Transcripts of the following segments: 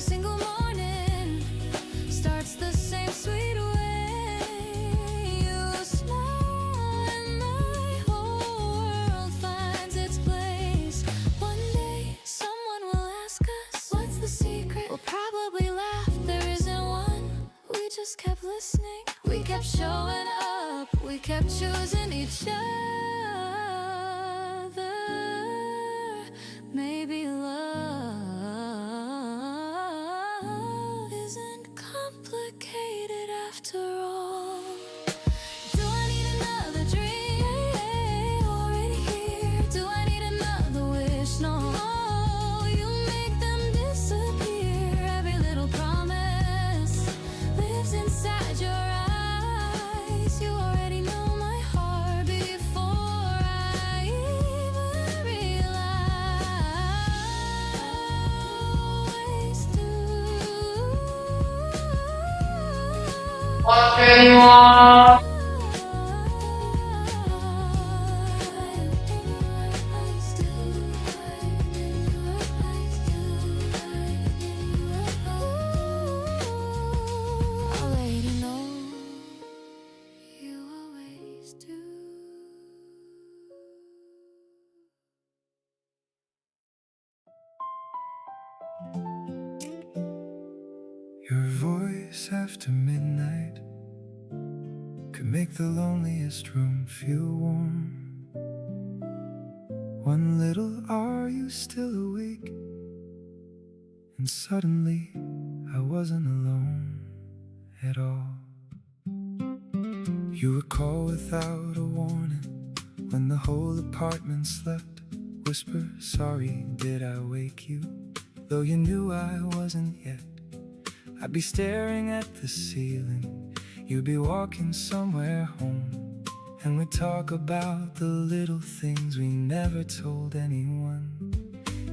single morning starts the same sweet way. You smile and my whole world finds its place. One day someone will ask us, what's the secret? We'll probably laugh, there isn't one. We just kept listening, we kept showing up, we kept choosing each other. Maybe love isn't complicated after all. Do I need another dream? Already here. Do I need another wish? No. You make them disappear. Every little promise lives inside your eyes. You already know my heart before I even realize do. Already know you always do. Your voice after midnight could make the loneliest room feel warm. One little "are you still awake?" and suddenly I wasn't alone at all. You would call without a warning when the whole apartment slept. Whisper, "Sorry, did I wake you?" Though you knew I wasn't yet. I'd be staring at the ceiling, you'd be walking somewhere home, and we'd talk about the little things we never told anyone.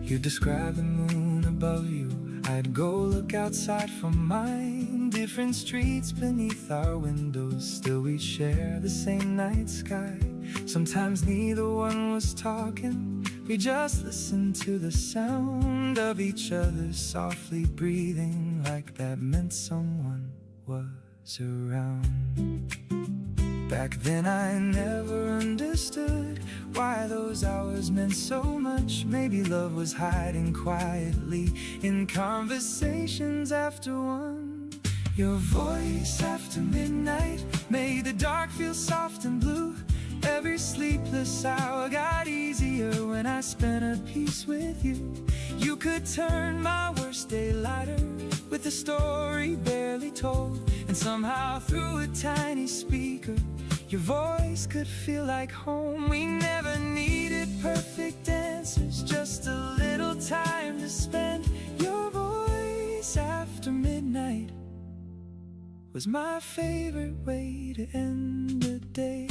You'd describe the moon above you, I'd go look outside for mine. Different streets beneath our windows, still we'd share the same night sky. Sometimes neither one was talking, we just listened to the sound of each other softly breathing, like that meant someone was around. Back then I never understood why those hours meant so much. Maybe love was hiding quietly in conversations after one. Your voice after midnight made the dark feel soft and blue. Every sleepless hour got easier when I spent a piece with you. You could turn my worst day lighter with a story barely told, and somehow through a tiny speaker your voice could feel like home. We never needed perfect answers, just a little time to spend. Your voice after midnight was my favorite way to end the day.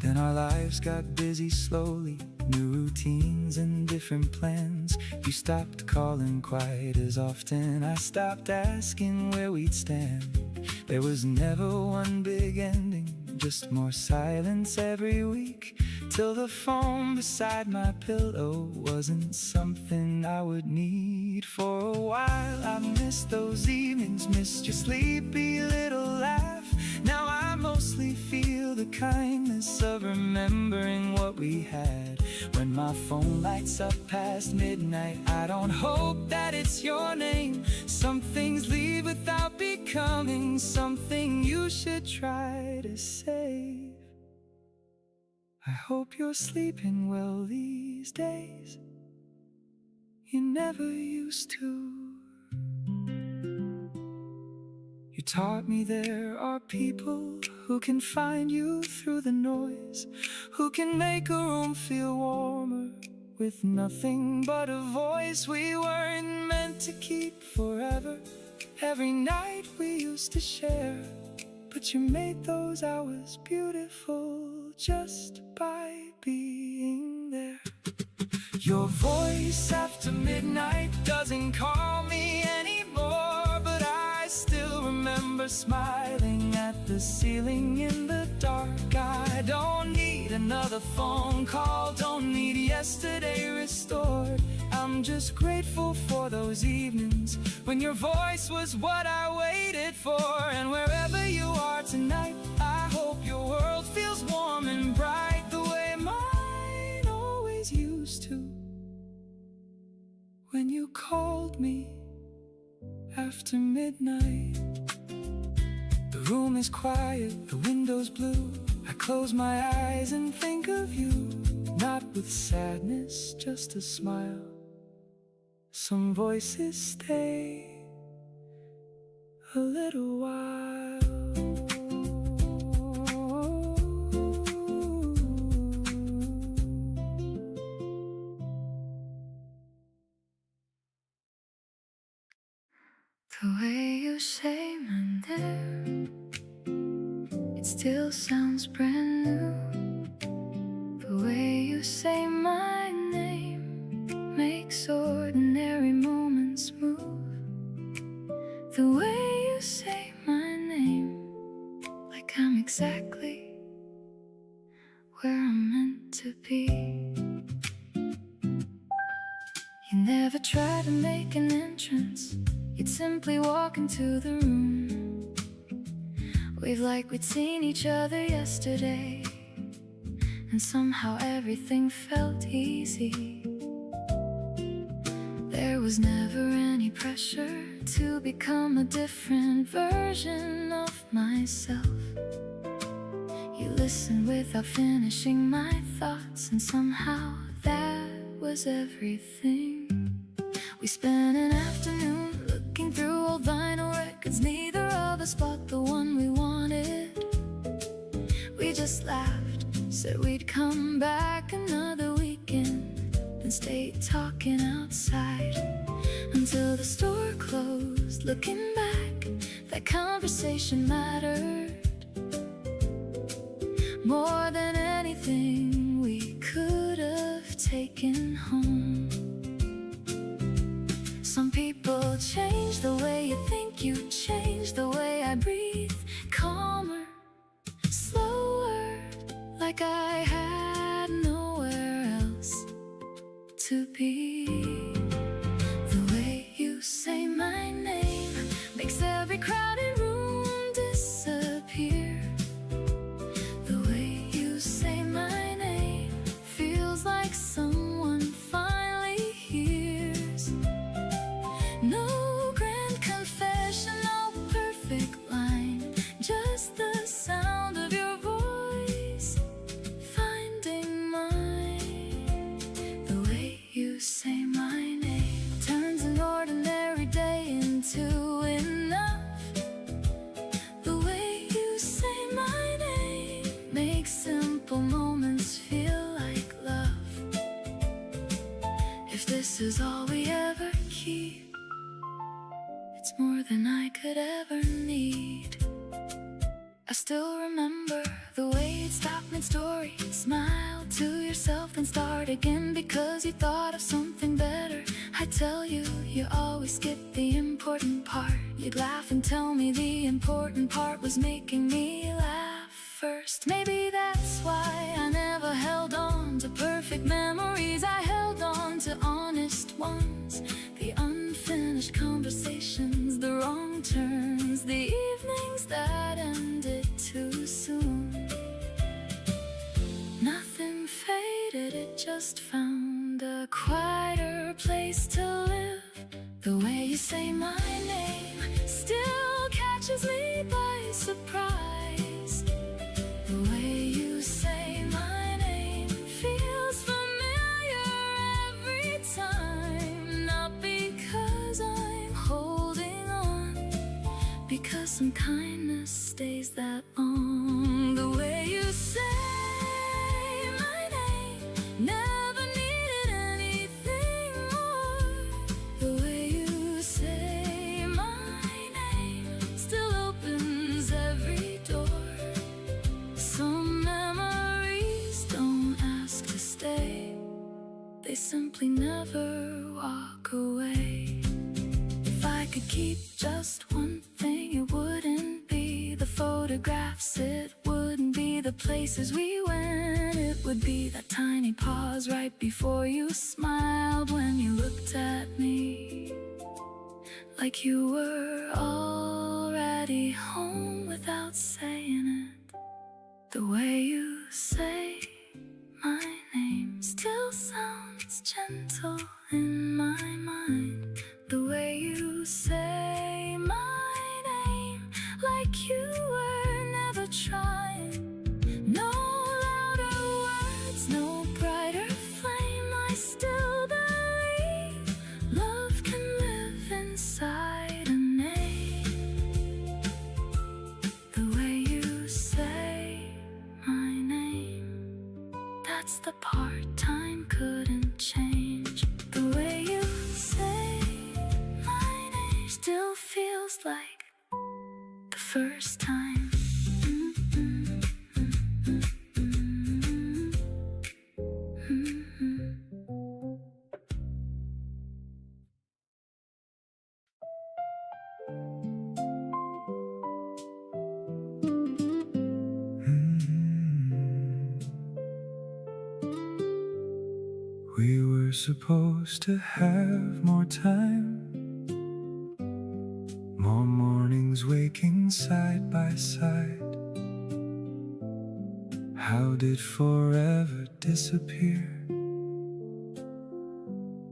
Then our lives got busy slowly, new routines and different plans. You stopped calling quite as often, I stopped asking where we'd stand. There was never one big ending, just more silence every week, till the phone beside my pillow wasn't something I would need. For a while I missed those evenings, missed your sleepy little laugh. Now I mostly feel the kindness of remembering what we had. When my phone lights up past midnight, I don't hope that it's your name. Some things leave without becoming something you should try to save. I hope you're sleeping well these days. You never used to. You taught me there are people who can find you through the noise, who can make a room feel warmer with nothing but a voice we weren't meant to keep forever. Every night we used to share, but you made those hours beautiful just by being there. Your voice after midnight doesn't call me anymore, but I still remember smiling at the ceiling in the dark. I don't need another phone call, don't need yesterday restored. I'll I'm just grateful for those evenings when your voice was what I waited for. And wherever you are tonight, I hope your world feels warm and bright the way mine always used to. When you called me after midnight, the room is quiet, the window's blue. I close my eyes and think of you, not with sadness, just a smile. Some voices stay a little while. The way you say my name, it still sounds brand new. The way you say my name makes ordinary moments move. The way you say my name, like I'm exactly where I'm meant to be. You never try to make an entrance, you'd simply walk into the room. Wave like we'd seen each other yesterday, and somehow everything felt easy. There was never any pressure to become a different version of myself. You listened without finishing my thoughts, and somehow that was everything. We spent an afternoon looking through old vinyl records. Neither of us bought the one we wanted. We just laughed, said we'd come back another weekend, then stayed talking outside until the store closed. Looking back, that conversation mattered more than anything we could have taken home. Some people change the way you think, you change the way I breathe. Calmer, slower, like I had nowhere else to be. The way you say my name makes every crowded room disappear. The way you say my name feels like someone finally hears. No grand confession, no perfect line, just the sound of your voice finding mine. The way you say my name turns an ordinary day into enough. The way you say my name makes simple moments feel like love. If this is all we ever keep, it's more than I could ever need. I still remember the way you'd stop mid-story, smile to yourself, then start again because you thought of something better. I'd tell you, you always skip the important part. You'd laugh and tell me the important part was making me laugh first. Maybe that's why I never held on to perfect memories. I held on to honest ones, the unfinished conversations, the wrong turns, the evenings that ended too soon. Nothing faded, it just found a quieter place to live. The way you say my name still catches me by surprise. The way you say my name feels familiar every time. Not because I'm holding on, because some kindness stays that long. The way you say my name never needed anything more. The way you say my name still opens every door. Some memories don't ask to stay, they simply never walk away. If I could keep just one thing, it wouldn't be the photographs, it wouldn't be the places we went. It would be that tiny pause right before you smiled when you looked like you were already home without saying it. The way you say my name still sounds gentle in my mind. The way you say my name like you were never trying. No louder words, no brighter flame. I still believe love can live inside a name. The way you say my name, that's the part time couldn't change. The way you say my name still feels like the first time. We were supposed to have more time, more mornings waking side by side. How did forever disappear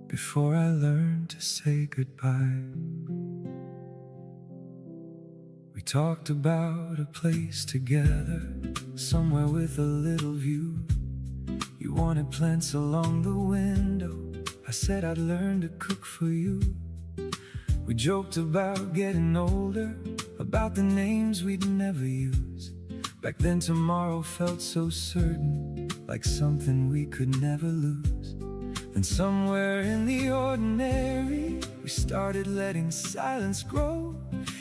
before I learned to say goodbye? We talked about a place together, somewhere with a little view. You wanted plants along the window, I said I'd learn to cook for you. We joked about getting older, about the names we'd never use. Back then tomorrow felt so certain, like something we could never lose. Then somewhere in the ordinary, we started letting silence grow.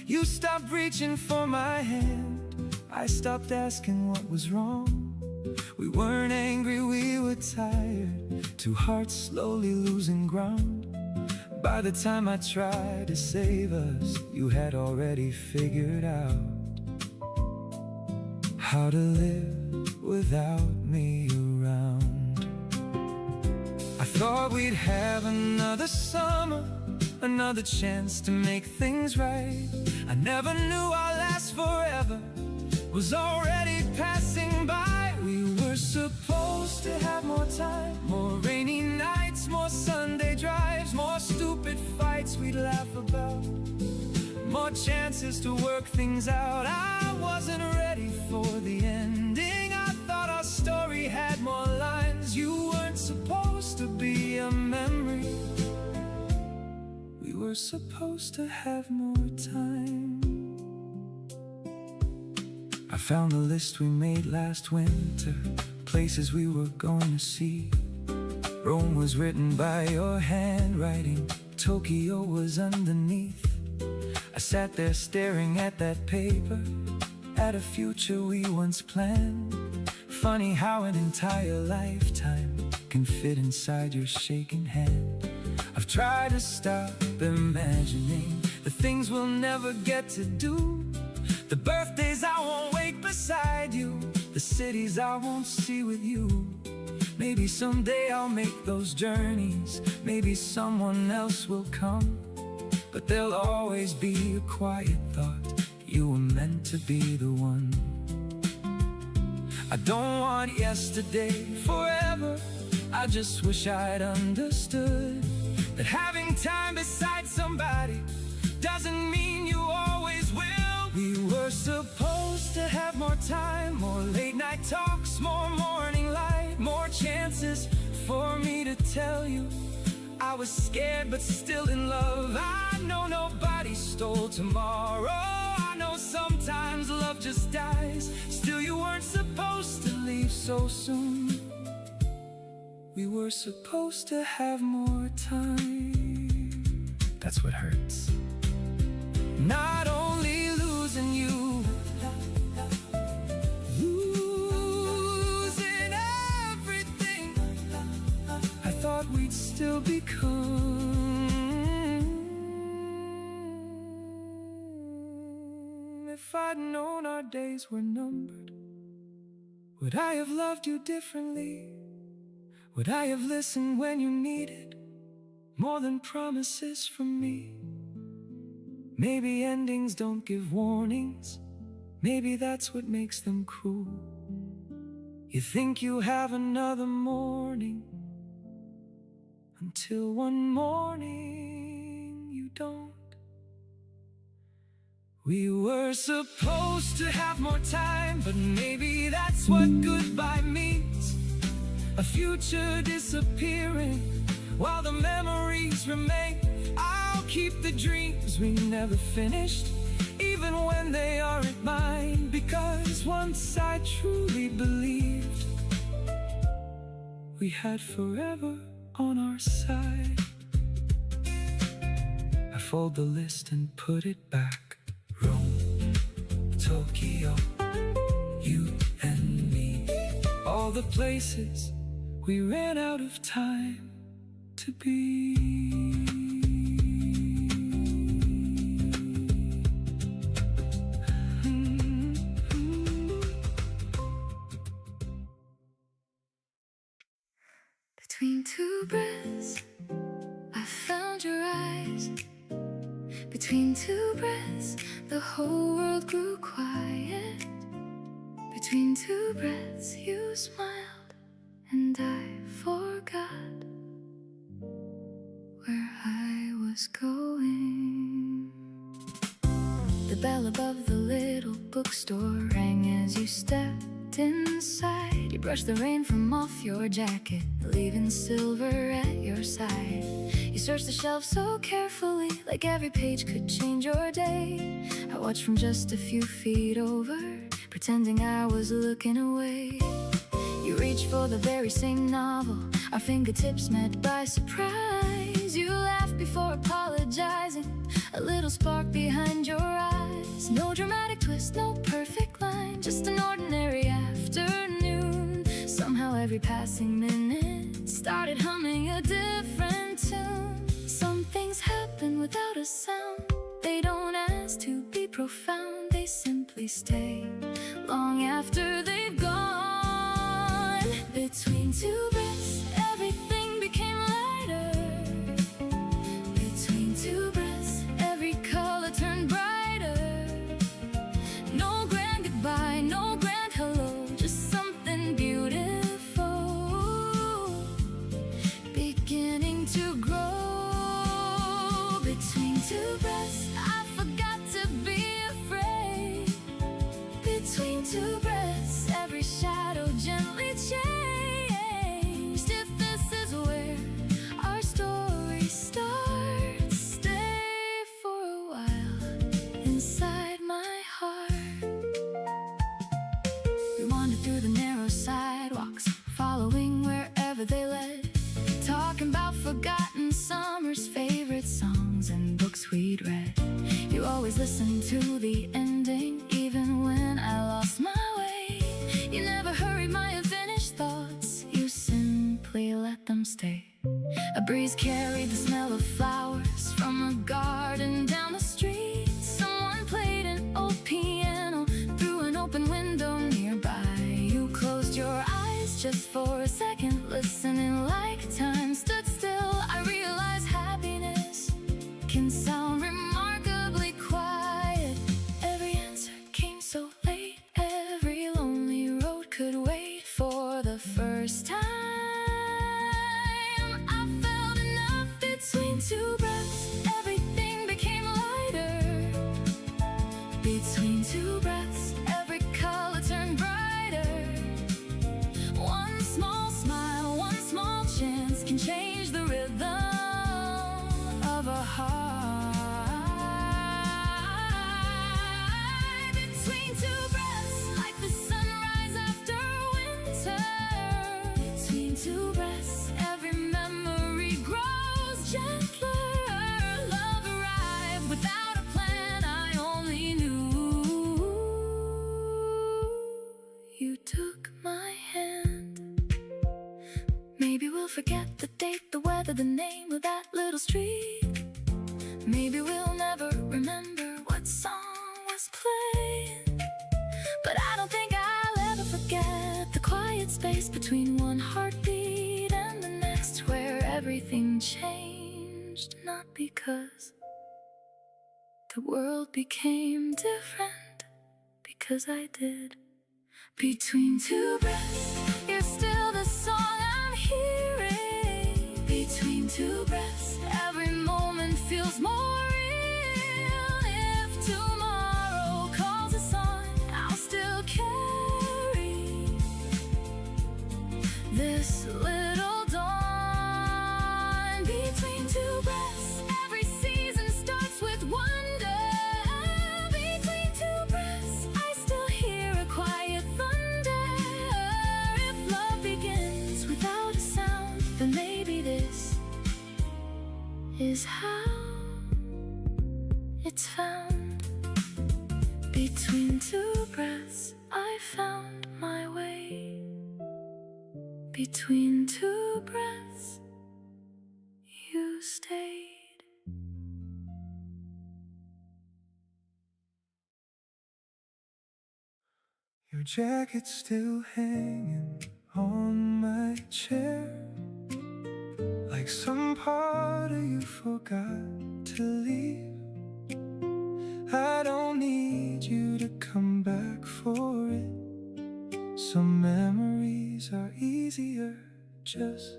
You stopped reaching for my hand, I stopped asking what was wrong. We weren't angry, we were tired, two hearts slowly losing ground. By the time I tried to save us, you had already figured out how to live without me around. I thought we'd have another summer, another chance to make things right. I never knew our last forever was already passing by. We were supposed to have more time, more rainy nights, more Sunday drives, more stupid fights we'd laugh about, more chances to work things out. I wasn't ready for the ending. I thought our story had more lines. You weren't supposed to be a memory. We were supposed to have more time. I found the list we made last winter, places we were going to see. Rome was written by your handwriting, Tokyo was underneath. I sat there staring at that paper, at a future we once planned. Funny how an entire lifetime can fit inside your shaking hand. I've tried to stop imagining the things we'll never get to do, the birthdays I won't wake beside you, the cities I won't see with you. Maybe someday I'll make those journeys, maybe someone else will come, but there'll always be a quiet thought, you were meant to be the one. I don't want yesterday forever, I just wish I'd understood that having time beside somebody doesn't mean you always will. We were supposed to have more time, more late night talks, more morning light, more chances for me to tell you I was scared but still in love. I know nobody stole tomorrow, I know sometimes love just dies. Still you weren't supposed to leave so soon. We were supposed to have more time. That's what hurts. Not only losing you, losing everything I thought we'd still become. If I'd known our days were numbered, would I have loved you differently? Would I have listened when you needed more than promises from me? Maybe endings don't give warnings. Maybe that's what makes them cruel. You think you have another morning, until one morning you don't. We were supposed to have more time, but maybe that's what goodbye means. A future disappearing while the memories remain. I'll keep the dreams we never finished, even when they aren't mine, because once I truly believed we had forever on our side. I fold the list and put it back. Rome, Tokyo, you and me, all the places we ran out of time to be. Between two breaths, I found your eyes. Between two breaths, the whole world grew quiet. Between two breaths, you smiled, and I forgot where I was going. The bell above the little bookstore rang as you stepped inside. You brushed the rain from off your jacket, leaving silver at your side. You searched the shelf so carefully, like every page could change your day. I watched from just a few feet over, pretending I was looking away. You reached for the very same novel, our fingertips met by surprise. You laughed before apologizing, a little spark behind your eyes. No dramatic twist, no perfect line, just an ordinary afternoon. Somehow every passing minute started humming a different tune. Some things happen without a sound. They don't ask to be profound. They simply stay long after they've gone. Between two breaths, everything became lighter. Between two breaths, every color turned brighter. No grand goodbye, no grand hello, just something beautiful beginning to grow. Between two breaths, I forgot to be afraid. Between two breaths, every shadow gently changed. If this is where our story starts, stay for a while inside my heart. We wandered through the narrow sidewalks, following wherever they led, talking about forgotten summers, favorite songs, and books we'd read. You always listened to the ending, even when I lost my way. You never hurried my unfinished thoughts, you simply let them stay. A breeze carried the smell of flowers from a garden down the street. Someone played an old piano through an open window nearby. You closed your eyes just for a second, listening like time stood still. I realized happiness can sound remarkably quiet. Every answer came so late, every lonely road could wait. For the first time, I felt enough. Between two breaths, everything became lighter. Between two breaths, every color turned brighter. One small smile, one small chance can change the rhythm of a heart. Between two breaths, like the sunrise after winter. Between two breaths, every memory grows gentler. Love arrived without a plan, I only knew you took my hand. Maybe we'll forget the date, the weather, the name of that little street. Maybe we'll never remember what song was playing, but I don't think I'll ever forget the quiet space between one heartbeat and the next, where everything changed, not because The world became different because I did. Between two breaths, you're still the song I'm hearing. Between two breaths, every moment feels more real. If tomorrow calls us on, I'll still carry this little dawn. Between two breaths, every season starts with wonder. Between two breaths, I still hear a quiet thunder. If love begins without a sound, then maybe this is how it's found. Between two breaths, I found my way. Between two breaths, you stayed. Your jacket's still hanging on my chair, like some part of you forgot to leave. I don't need you to come back for it. Some memories are easier just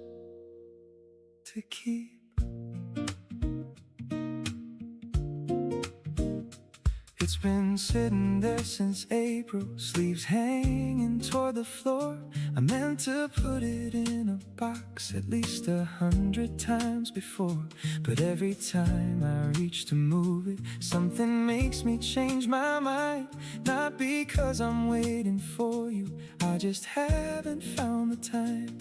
to keep. It's been sitting there since April, sleeves hanging toward the floor. I meant to put it in a box at least 100 times before, but every time I reach to move it, something makes me change my mind. Not because I'm waiting for you, I just haven't found the time.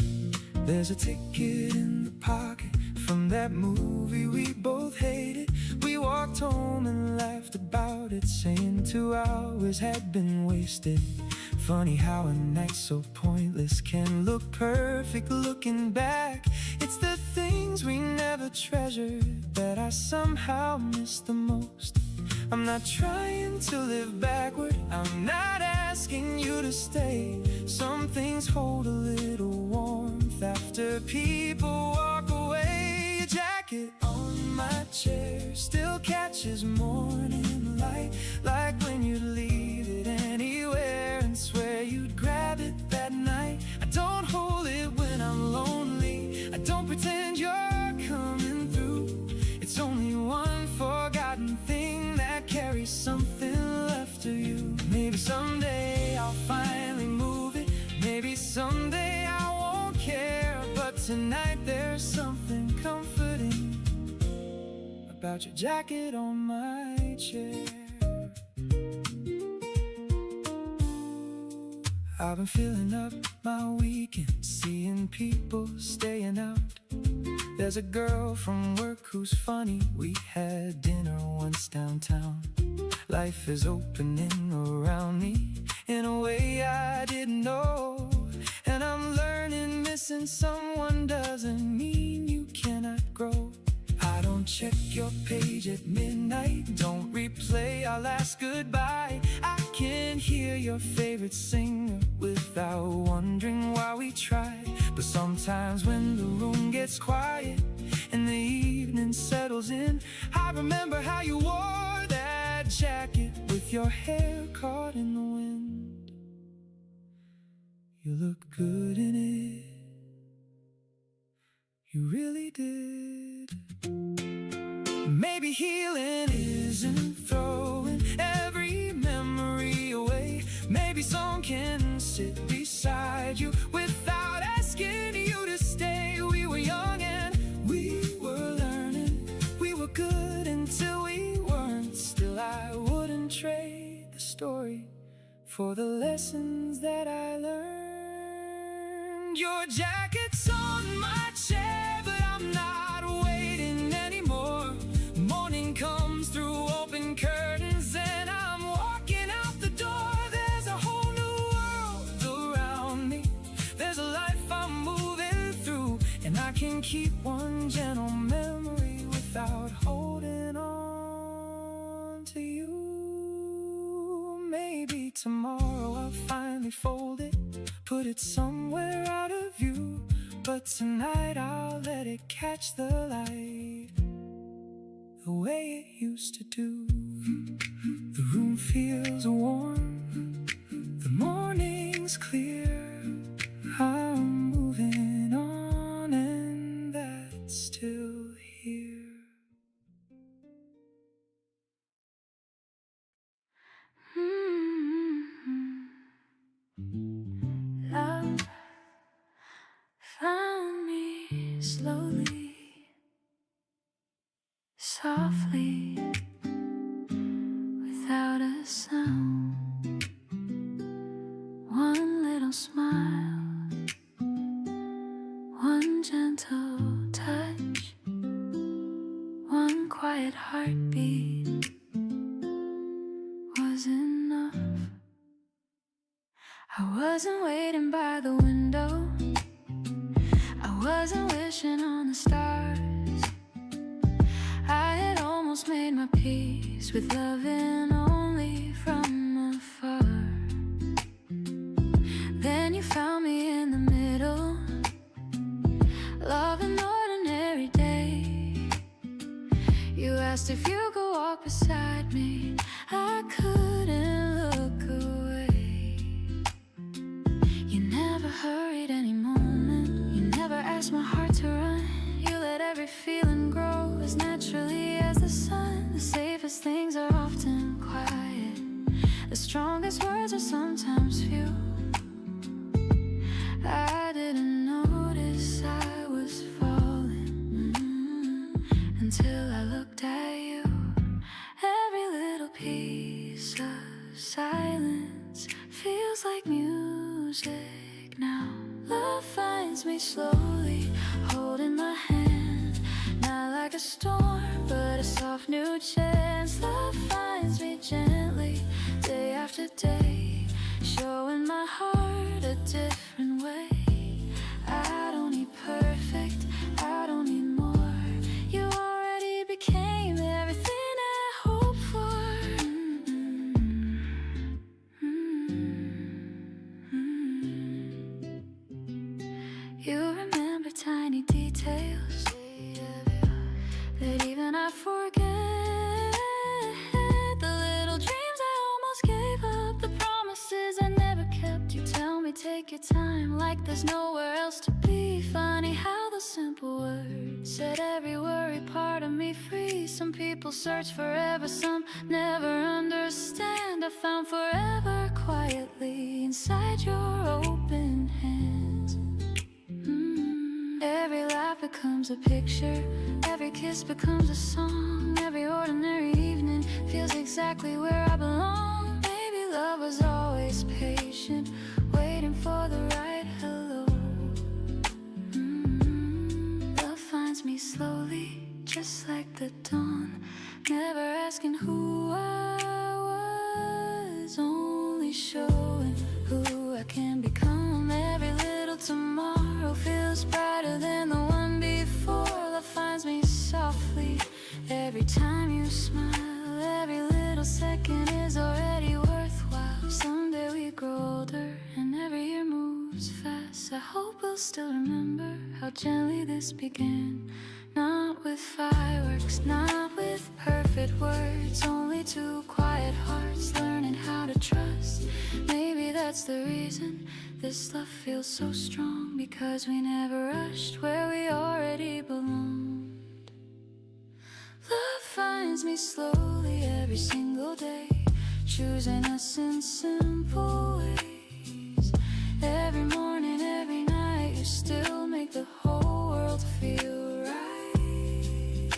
There's a ticket in the pocket from that movie we both hated. We walked home and laughed about it, saying 2 hours had been wasted. Funny how a night so pointless can look perfect looking back. It's the things we never treasured that I somehow miss the most. I'm not trying to live backward, I'm not asking you to stay. Some things hold a little warmth after people walk away. Your jacket on my chair still catches morning light, like when you'd leave it anywhere and swear you'd grab it that night. I don't hold it when I'm lonely, I don't pretend you're coming through. It's only one forgotten thing that carries something left of you. Maybe someday I'll finally move it, maybe someday I won't care, but tonight there's something comforting about your jacket on my chair. I've been filling up my weekend, seeing people staying out. There's a girl from work who's funny, we had dinner once downtown. Life is opening around me in a way I didn't know, and I'm learning missing someone doesn't mean you cannot grow. I don't check your page at midnight, don't replay our last goodbye. I can hear your favorite singer without wondering why we tried. But sometimes when the room gets quiet and the evening settles in, I remember how you wore that jacket with your hair caught in the wind. You look good in it, you really did. Maybe healing isn't throwing every memory away. Maybe someone can sit beside you without asking you to stay. We were young and we were learning, we were good until we weren't. Still I wouldn't trade the story for the lessons that I learned. Your jacket's on my chair, but I'm not waiting anymore. Morning comes through open curtains and I'm walking out the door. There's a whole new world around me, there's a life I'm moving through, and I can keep one gentle memory without holding on to you. Maybe tomorrow I'll finally fold it, put it somewhere out of view, but tonight I'll let it catch the light the way it used to do. The room feels warm, the morning's clear. I'm moving on, and that's still here. Love found me slowly, softly, without a sound. One little smile, one gentle touch, one quiet heartbeat was enough. I wasn't waiting by the window, I wasn't wishing on the stars. I had almost made my peace with loving only from afar. Then you found me in the middle, love an ordinary day. You asked if you could walk beside me, I couldn't look away. You never hurried any moment, you never asked my heart to run. You let every feeling grow as naturally as the sun. The safest things are often quiet, the strongest words are sometimes few. I didn't notice I was falling until I looked at you. Every little piece of silence feels like music now. Love finds me slowly, holding my hand, not like a storm, but a soft new chance. Love finds me gently, day after day, showing my heart a different way. I don't need perfect, I don't need more. You already became everything I hoped for. You remember tiny details that even I forget. The little dreams I almost gave up, the promises I never kept. You tell me take your time, like there's nowhere else to be. Funny how the simple words set every worry part of me free. Some people search forever, some never understand. I found forever quietly inside your open hands. Every laugh becomes a picture, every kiss becomes a song. Every ordinary evening feels exactly where I belong. Maybe love was always patient, waiting for the right hello. Love finds me slowly, just like the dawn, never asking who I was, only showing who I can become. Every little tomorrow feels brighter than the one before. Love finds me softly, every time you smile. Every little second is already worthwhile. Someday we grow older and every year moves fast. I hope we'll still remember how gently this began. Not with fireworks, not with perfect words, only two quiet hearts learning how to trust. Maybe that's the reason this love feels so strong, because we never rushed where we already belonged. Love finds me slowly every single day, choosing us in simple ways. Every morning, every night, you still make the whole world feel right.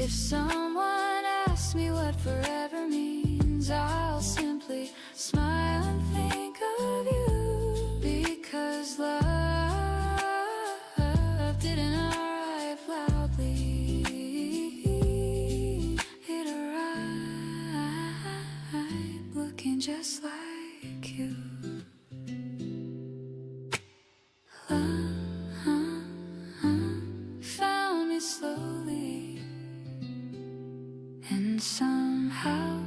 If someone asks me what forever means, I'll simply smile and think of you. Because love didn't arrive loudly, it arrived looking just like you. Love found me slowly, and somehow,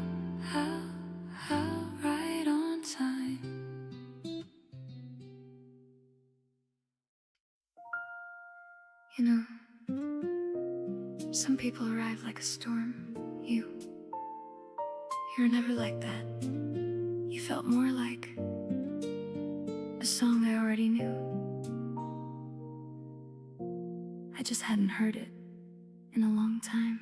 right on time. You know, some people arrive like a storm. You You were never like that. You felt more like a song I already knew. I just hadn't heard it in a long time.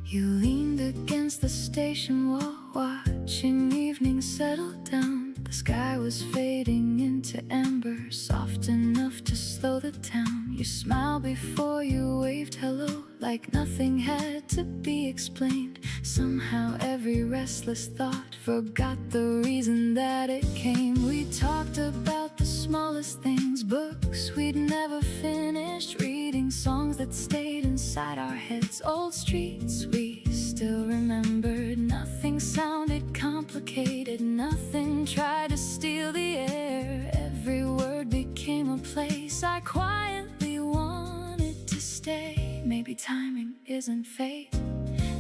You leaned against the station wall, watching evening settle down. The sky was fading into amber, soft enough to slow the town. You smiled before you waved hello, like nothing had to be explained. Somehow every restless thought forgot the reason that it came. We talked about the smallest things, books we'd never finished reading, songs that stayed inside our heads, old streets we still remembered. Nothing sounded complicated, nothing tried to steal the air. Every word became a place I quietly wanted to stay. Maybe timing isn't fate,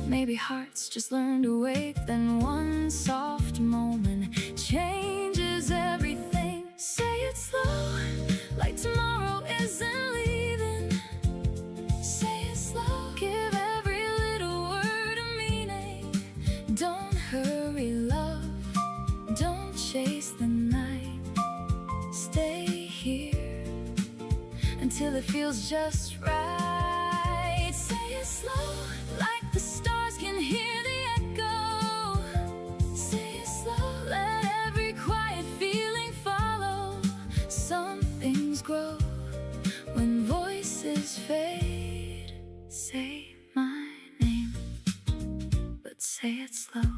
maybe hearts just learn to wait. Then one soft moment changes everything. Say it slow, like tomorrow isn't leaving. Say it slow, give every little word a meaning. Don't hurry, love, don't chase the night. Stay here until it feels just right. Say it slow, like the stars can hear the echo. Say it slow, let every quiet feeling follow. Some things grow when voices fade. Say my name, but say it slow.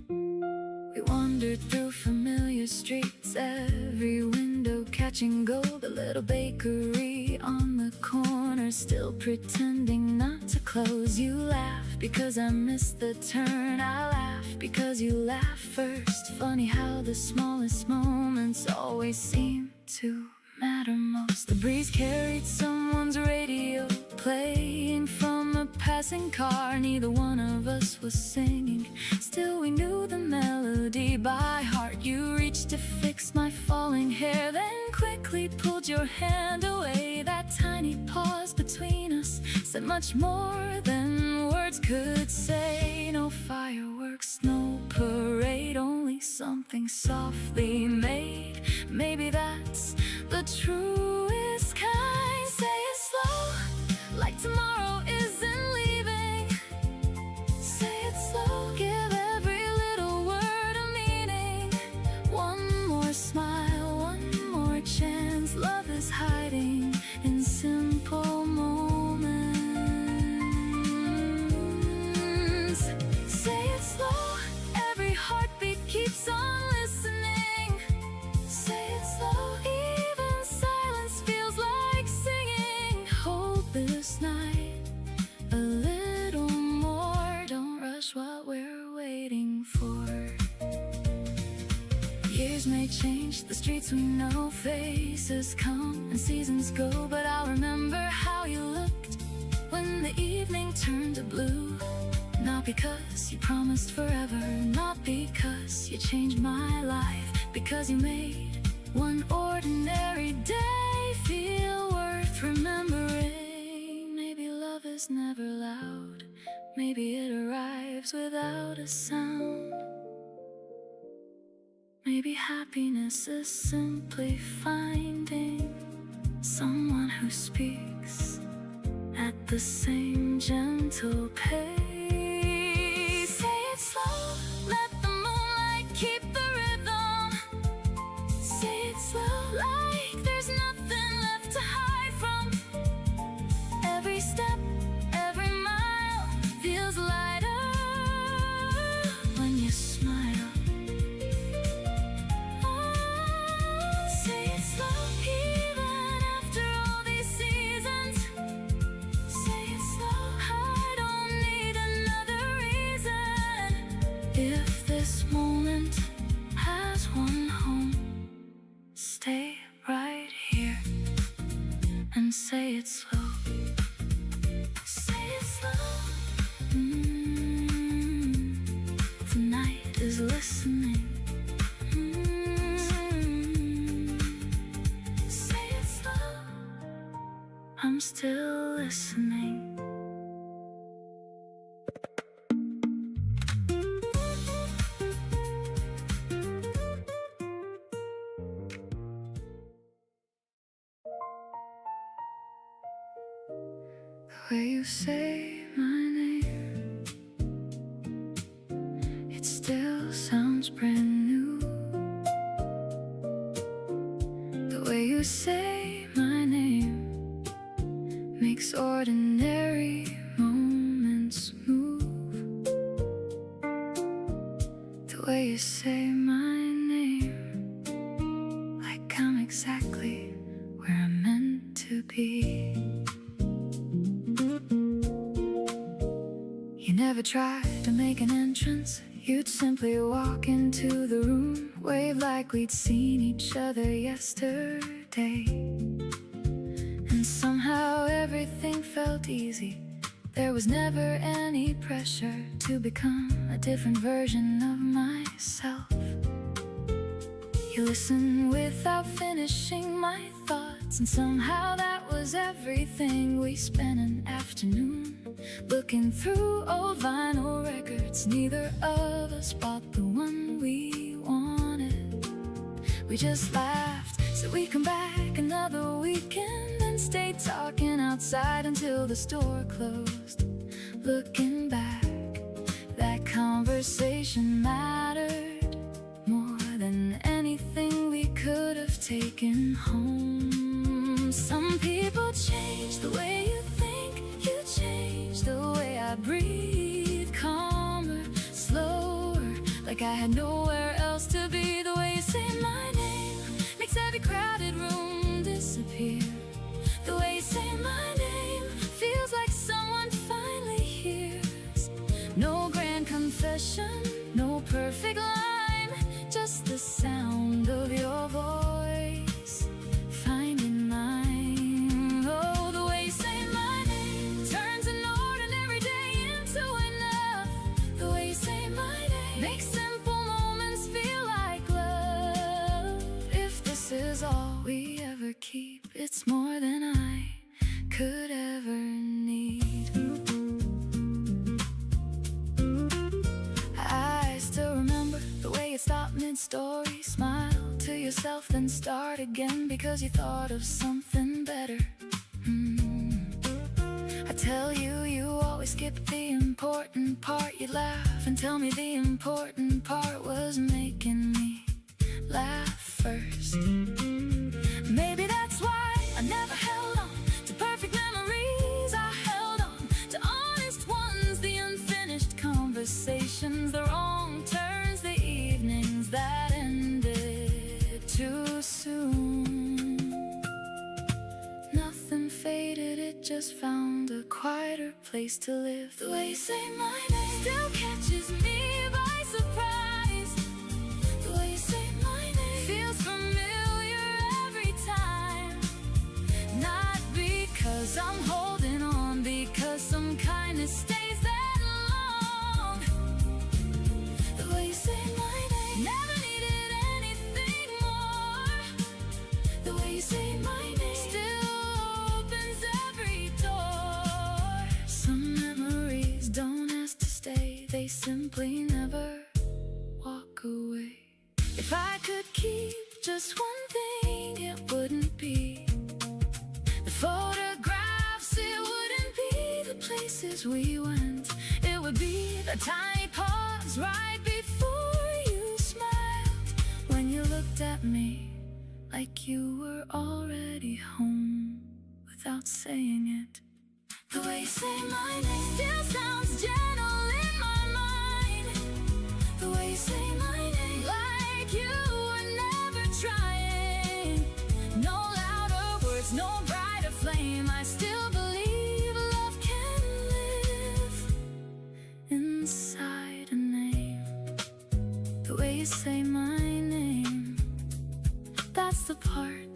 We wandered through familiar streets, every window catching gold. A little bakery on the corner, still pretending not to close. You laugh because I missed the turn, I laugh because you laugh first. Funny how the smallest moments always seem to matter most. The breeze carried someone's radio, playing from a passing car. Neither one of us was singing, still we knew the melody by heart. You reached to fix my falling hair, then quickly pulled your hand away. That tiny pause between us said much more than words could say. No fireworks, no parade, only something softly made. Maybe that's the truest kind. Say it slow, like tomorrow isn't leaving. Say it slow, give every little word a meaning. One more smile, one more chance. Love is hiding in simple moments. Say it slow, every heartbeat keeps on listening. Say it slow, even silence feels like singing. Hold this night a little more, don't rush what we're waiting for. Years may change, the streets we know, faces come and seasons go, but I'll remember how you looked when the evening turned to blue. Not because you promised forever, not because you changed my life, because you made one ordinary day feel worth remembering. Maybe love is never loud, maybe it arrives without a sound. Maybe happiness is simply finding someone who speaks at the same gentle pace. Say it slow, let the moonlight keep the rhythm. Say it slow, like there's nothing left to hide from. Every step, every mile feels lighter when you smile. Say it slow, even after all these seasons. Say it slow, I don't need another reason. If this moment has one home, stay right here and say it slow. Say it slow. The night is listening. still listening. The way you say my name, it still sounds brand new. The way you say my name makes ordinary moments move. The way you say my name, like I'm exactly where I'm meant to be. You never tried to make an entrance, you'd simply walk into the room, wave like we'd seen each other yesterday. And somehow everything felt easy. There was never any pressure to become a different version of myself. You listened without finishing my thoughts, and somehow that was everything. We spent an afternoon looking through old vinyl records. Neither of us bought the one we wanted. We just laughed, so we come back another weekend and stayed talking outside until the store closed. Looking back, that conversation mattered more than anything we could have taken home. Some people change the way you think, you change the way I breathe, calmer, slower, like I had nowhere else to be. The way you say my name makes every crowded room disappear. The way you say my name feels like someone finally hears. No grand confession, no perfect line, just the sound of your voice finding mine. Oh, the way you say my name turns an ordinary day into enough. The way you say my name makes simple moments feel like love. If this is all we ever keep, it's more than I could ever need. I still remember the way you stopped mid-story, smiled to yourself, then start again because you thought of something better. I tell you, you always skip the important part. You laugh and tell me the important part was making me laugh first. Maybe that's why I never held on to perfect memories. I held on to honest ones, the unfinished conversations, the wrong turns, the evenings that ended too soon. Nothing faded, it just found a quieter place to live. The way you say my name still catches me by surprise. The way you say my name feels familiar every time. Not because I'm holding on, because some kindness stays that long. The way you say my name never needed anything more. The way you say my name still opens every door. Some memories don't ask to stay, they simply never walk away. If I could keep just one thing, it wouldn't be the photographs, it wouldn't be the places we went. It would be the tiny pause right before you smiled, when you looked at me like you were already home without saying it. The way you say my name still sounds gentle in my mind. The way you say my name like you were never trying. No louder words, no brighter flame. I still believe love can live inside a name. The way you say my name, that's the part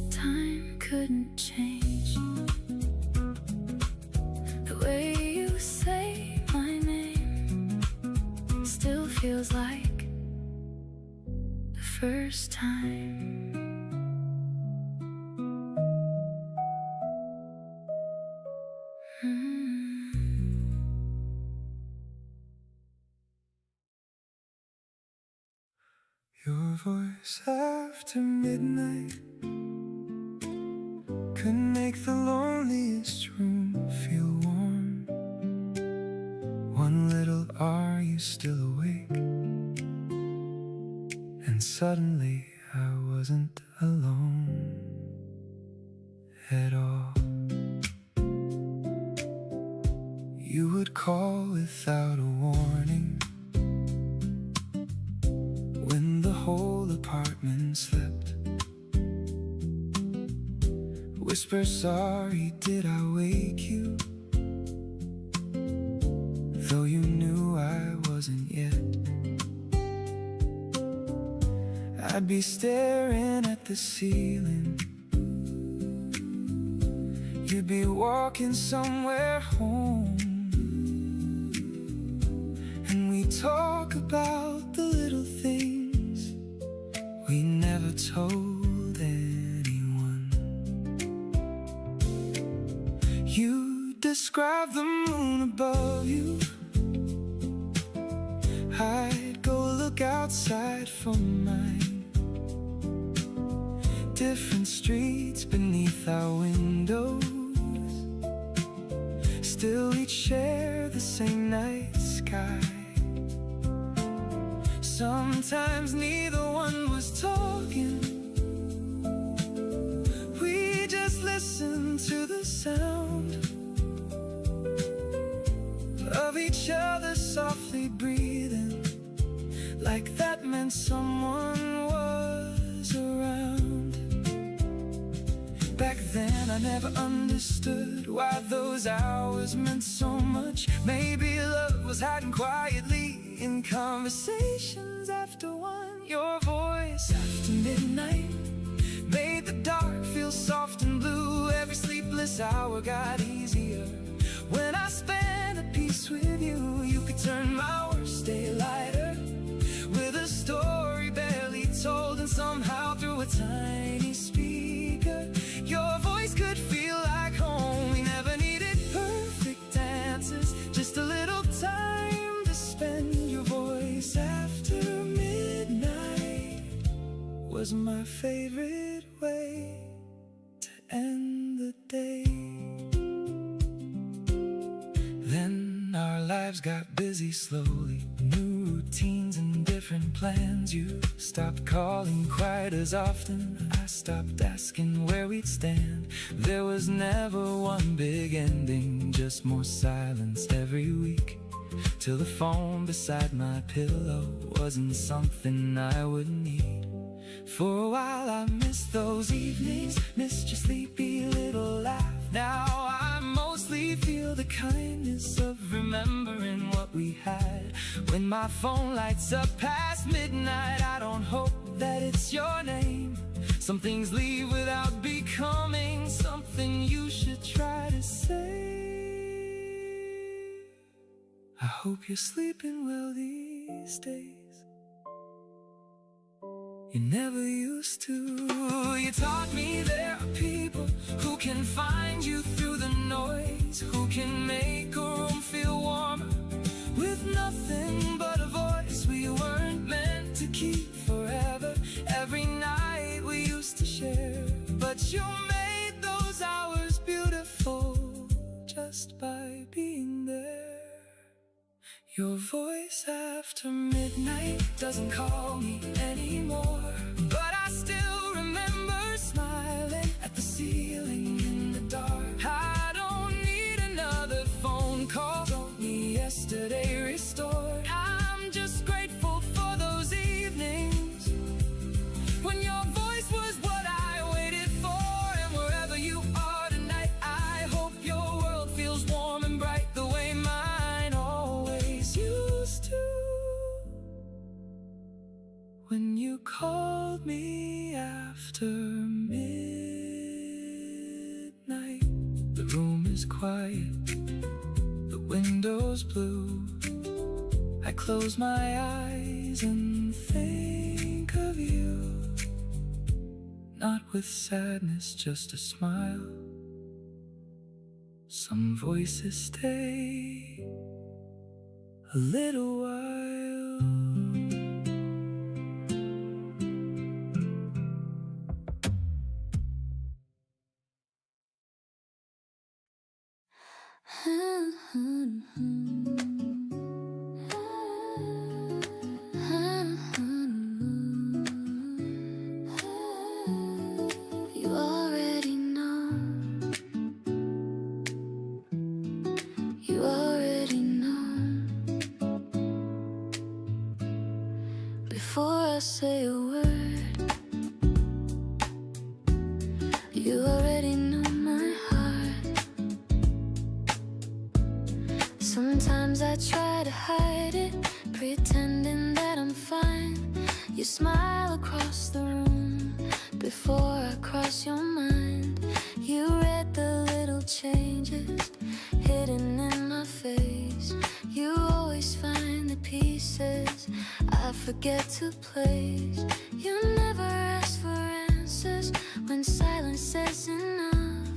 time couldn't change. The way you say my name still feels like the first time. Your voice after midnight could make the loneliest room feel warm. One little "Are you still awake?" and suddenly I wasn't alone at all. You would call without a warning when the whole apartment slept. Whisper, "Sorry, did I wake you?" though you knew I wasn't yet. I'd be staring at the ceiling, you'd be walking somewhere home, and we talk about the little things we never told anyone. You describe the moon above you, I'd go look outside for mine. Different streets beneath our windows, still we'd share the same night sky. Sometimes neither one was talking, we just listened to the sound of each other softly breathing, like that meant someone was around. Back then I never understood why those hours meant so much. Maybe love was hiding quietly in conversations after one. Your voice after midnight made the dark feel soft and blue. Every sleepless hour got easier when I spent a piece with you. You could turn my worst day lighter with a story barely told, and somehow through a tiny speaker your voice could feel like home. We never needed perfect answers, just a little time to spend. Your voice after midnight was my favorite way to end the day. Then our lives got busy slowly, new routines and different plans. You stopped calling quite as often, I stopped asking where we'd stand. There was never one big ending, just more silence every week, till the phone beside my pillow wasn't something I would need. For a while I missed those evenings, missed your sleepy little laugh. Now I mostly feel the kindness of remembering what we had. When my phone lights up past midnight, I don't hope that it's your name. Some things leave without becoming something you should try to say. I hope you're sleeping well these days. You never used to. You taught me there are people who can find you through the noise, who can make a room feel warmer with nothing but a voice we weren't meant to keep forever. Every night we used to share, but you made those hours beautiful just by being there. Your voice after midnight doesn't call me anymore, but I still remember smiling at the ceiling in the dark. I don't need another phone call, don't need yesterday restored. I'm just grateful for those evenings when your voice was what I waited for. And wherever you are tonight, I hope your world feels warm and bright the way mine always used to. When you called me after midnight, the room is quiet, the window's blue. I close my eyes and think of you, not with sadness, just a smile. Some voices stay a little while. before I say a word. You already know my heart. Sometimes I try to hide it, pretending that I'm fine. You smile across the room before I cross your mind. You read the little changes hidden in my face. You always find the pieces I forget to place. You never ask for answers when silence says enough.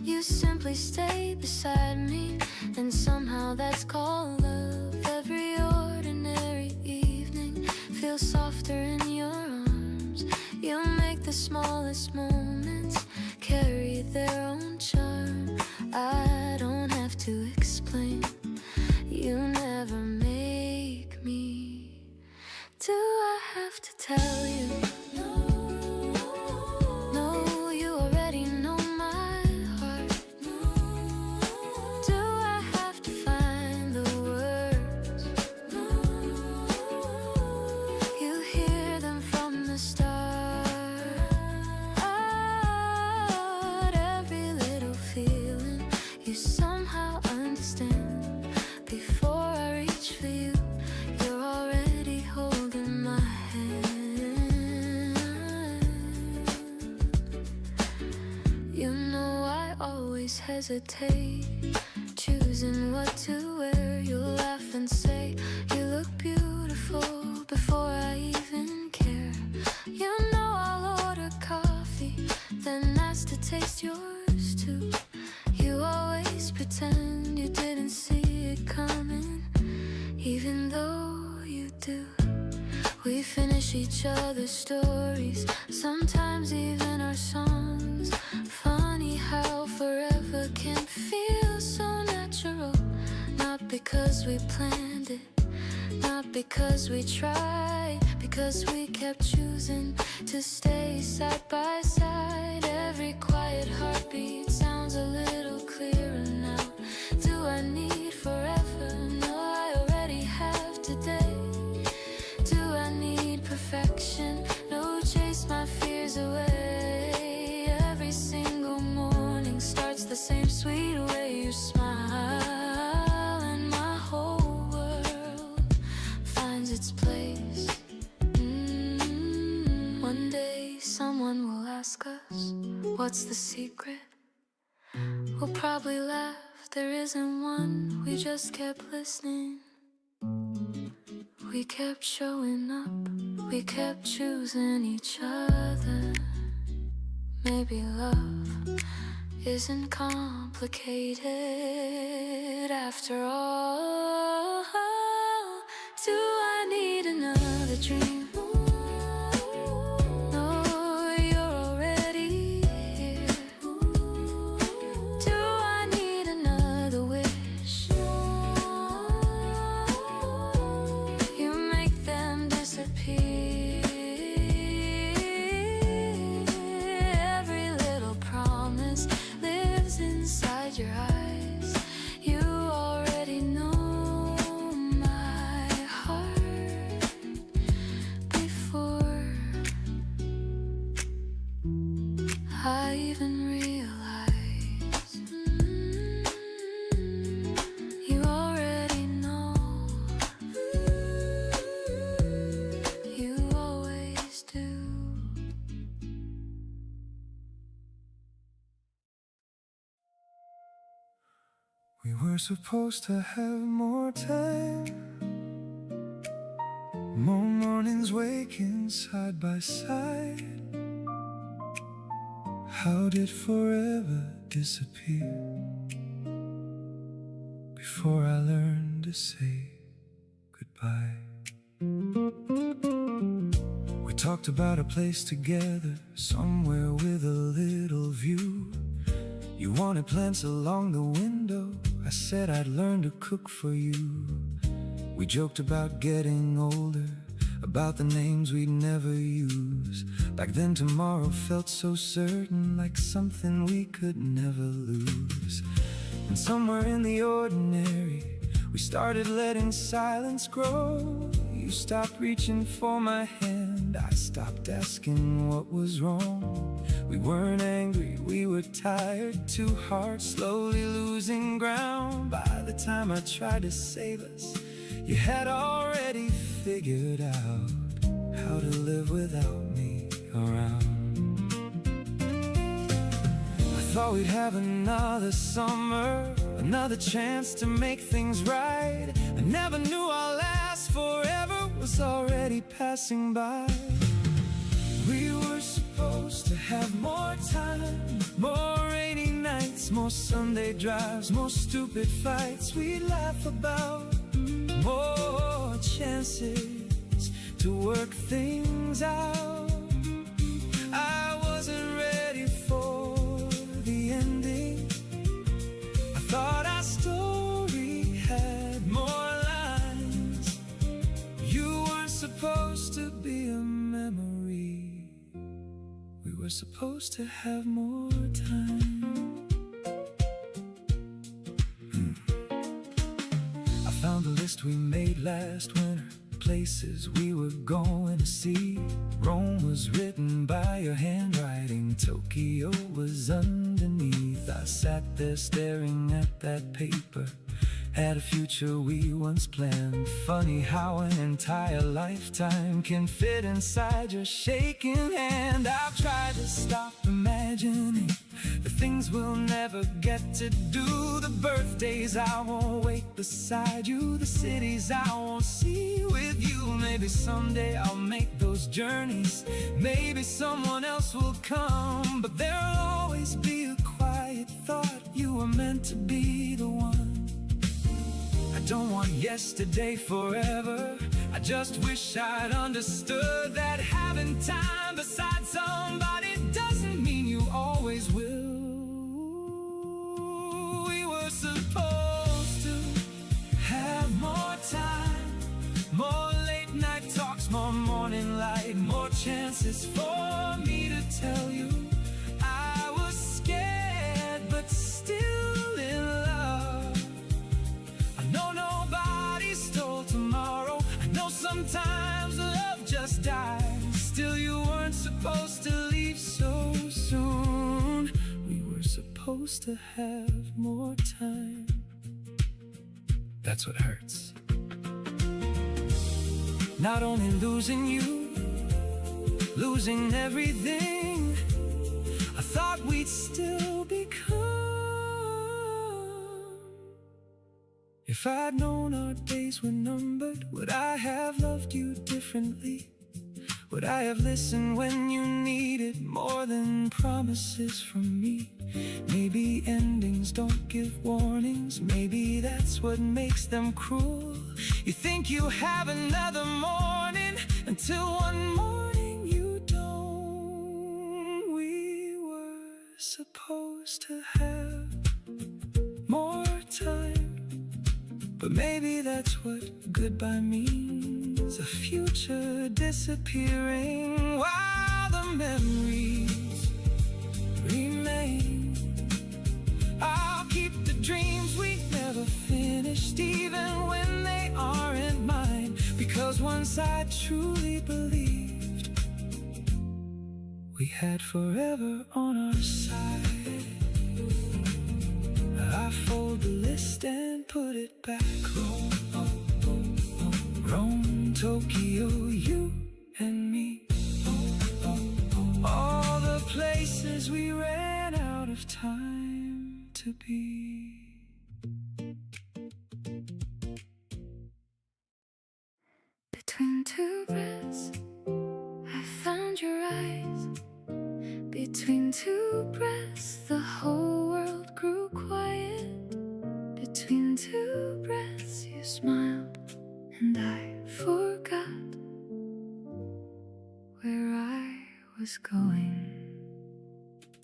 You simply stay beside me, and somehow that's called love. Every ordinary evening feels softer in your arms. You make the smallest moments carry their own charm. I don't have to explain. You never make me. Do I have to tell you? No, you already know my heart. Do I have to find the words? You hear them from the start. Every little feeling you somehow understand. Before I reach for you, you're already holding my hand. You know I always hesitate, choosing what to wear. You laugh and say you look beautiful before I even care. You know I'll order coffee, then ask to taste yours too. You always pretend you didn't see it coming, even though you do. We finish each other's stories, sometimes even our songs. Funny how forever can feel so natural. Not because we planned it, not because we tried, because we kept choosing to stay side by side. Every quiet heartbeat sounds a little clearer now. Do I need forever? No, I already have today. Do I need perfection? No, chase my fears away. Every single morning starts the same sweet way. You smile and my whole world finds its place. One day someone will ask us, what's the secret? We'll probably laugh, there isn't one. We just kept listening. We kept showing up, we kept choosing each other. Maybe love isn't complicated after all. Do I need another dream? No, you're already here. Do I need another wish? You make them disappear. Every little promise lives inside your eyes. You already know my heart before I even realize. You already know. You always do. We were supposed to have more time, more mornings waking side by side. How did forever disappear before I learned to say goodbye? We talked about a place together, somewhere with a little view. You wanted plants along the window, I said I'd learn to cook for you. We joked about getting older, about the names we'd never use. Back then tomorrow felt so certain, like something we could never lose. And somewhere in the ordinary, we started letting silence grow. You stopped reaching for my hand. I stopped asking what was wrong. We weren't angry, we were tired. Two hearts slowly losing ground. By the time I tried to save us, you had already figured out how to live without me around. I thought we'd have another summer, another chance to make things right. I never knew our last forever was already passing by. We were supposed to have more time, more rainy nights, more Sunday drives, more stupid fights we'd laugh about, more chances to work things out. I wasn't ready for the ending. I thought our story had more lines. You weren't supposed to be a memory. We were supposed to have more time. I found the list we made last winter, places we were going to see. Rome was written by your handwriting, Tokyo was underneath. I sat there staring at that paper, at a future we once planned. Funny how an entire lifetime can fit inside your shaking hand. I've tried to stop imagining the things we'll never get to do, the birthdays I won't wait beside you, the cities I won't see with you. Maybe someday I'll make those journeys, maybe someone else will come, but there'll always be a quiet thought you were meant to be the one. I don't want yesterday forever, I just wish I'd understood that having time beside somebody doesn't mean you always will. We were supposed to have more time, more late night talks, more morning light, more chances for me to tell you I was scared but still in love. I know nobody stole tomorrow, I know sometimes love just dies. Still you weren't supposed to leave so soon. We were supposed to have more time. That's what hurts. Not only losing you, losing everything I thought we'd still become. If I'd known our days were numbered, would I have loved you differently? Would I have listened when you needed more than promises from me? Maybe endings don't give warnings, maybe that's what makes them cruel. You think you have another morning, until one morning you don't. We were supposed to have more time, but maybe that's what goodbye means. A future disappearing while the memories remain. I'll keep the dreams we never finished, even when they aren't mine, because once I truly believed we had forever on our side. I fold the list and put it back. Rome, Tokyo, you and me. All the places we ran out of time to be. Between two breaths, I found your eyes. Between two breaths, the whole world grew quiet. Between two breaths, you smiled, and I forgot where I was going.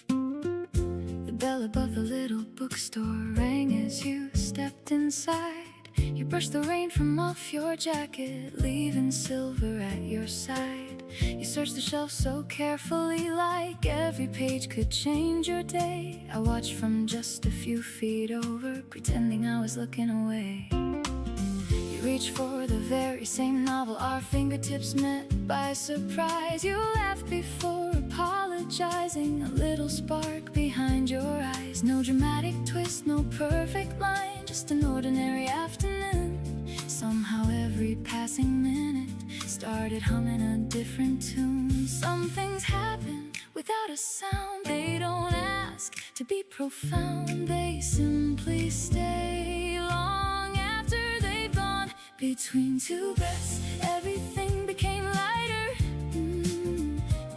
The bell above the little bookstore rang as you stepped inside. You brushed the rain from off your jacket, leaving silver at your side. You searched the shelf so carefully, like every page could change your day. I watched from just a few feet over, pretending I was looking away. You reach for the very same novel, our fingertips met by surprise. You laughed before apologizing, a little spark behind your eyes. No dramatic twist, no perfect line, just an ordinary afternoon. Somehow every passing minute started humming a different tune. Some things happen without a sound, they don't ask to be profound, they simply stay long after they've gone. Between two breaths, everything became lighter.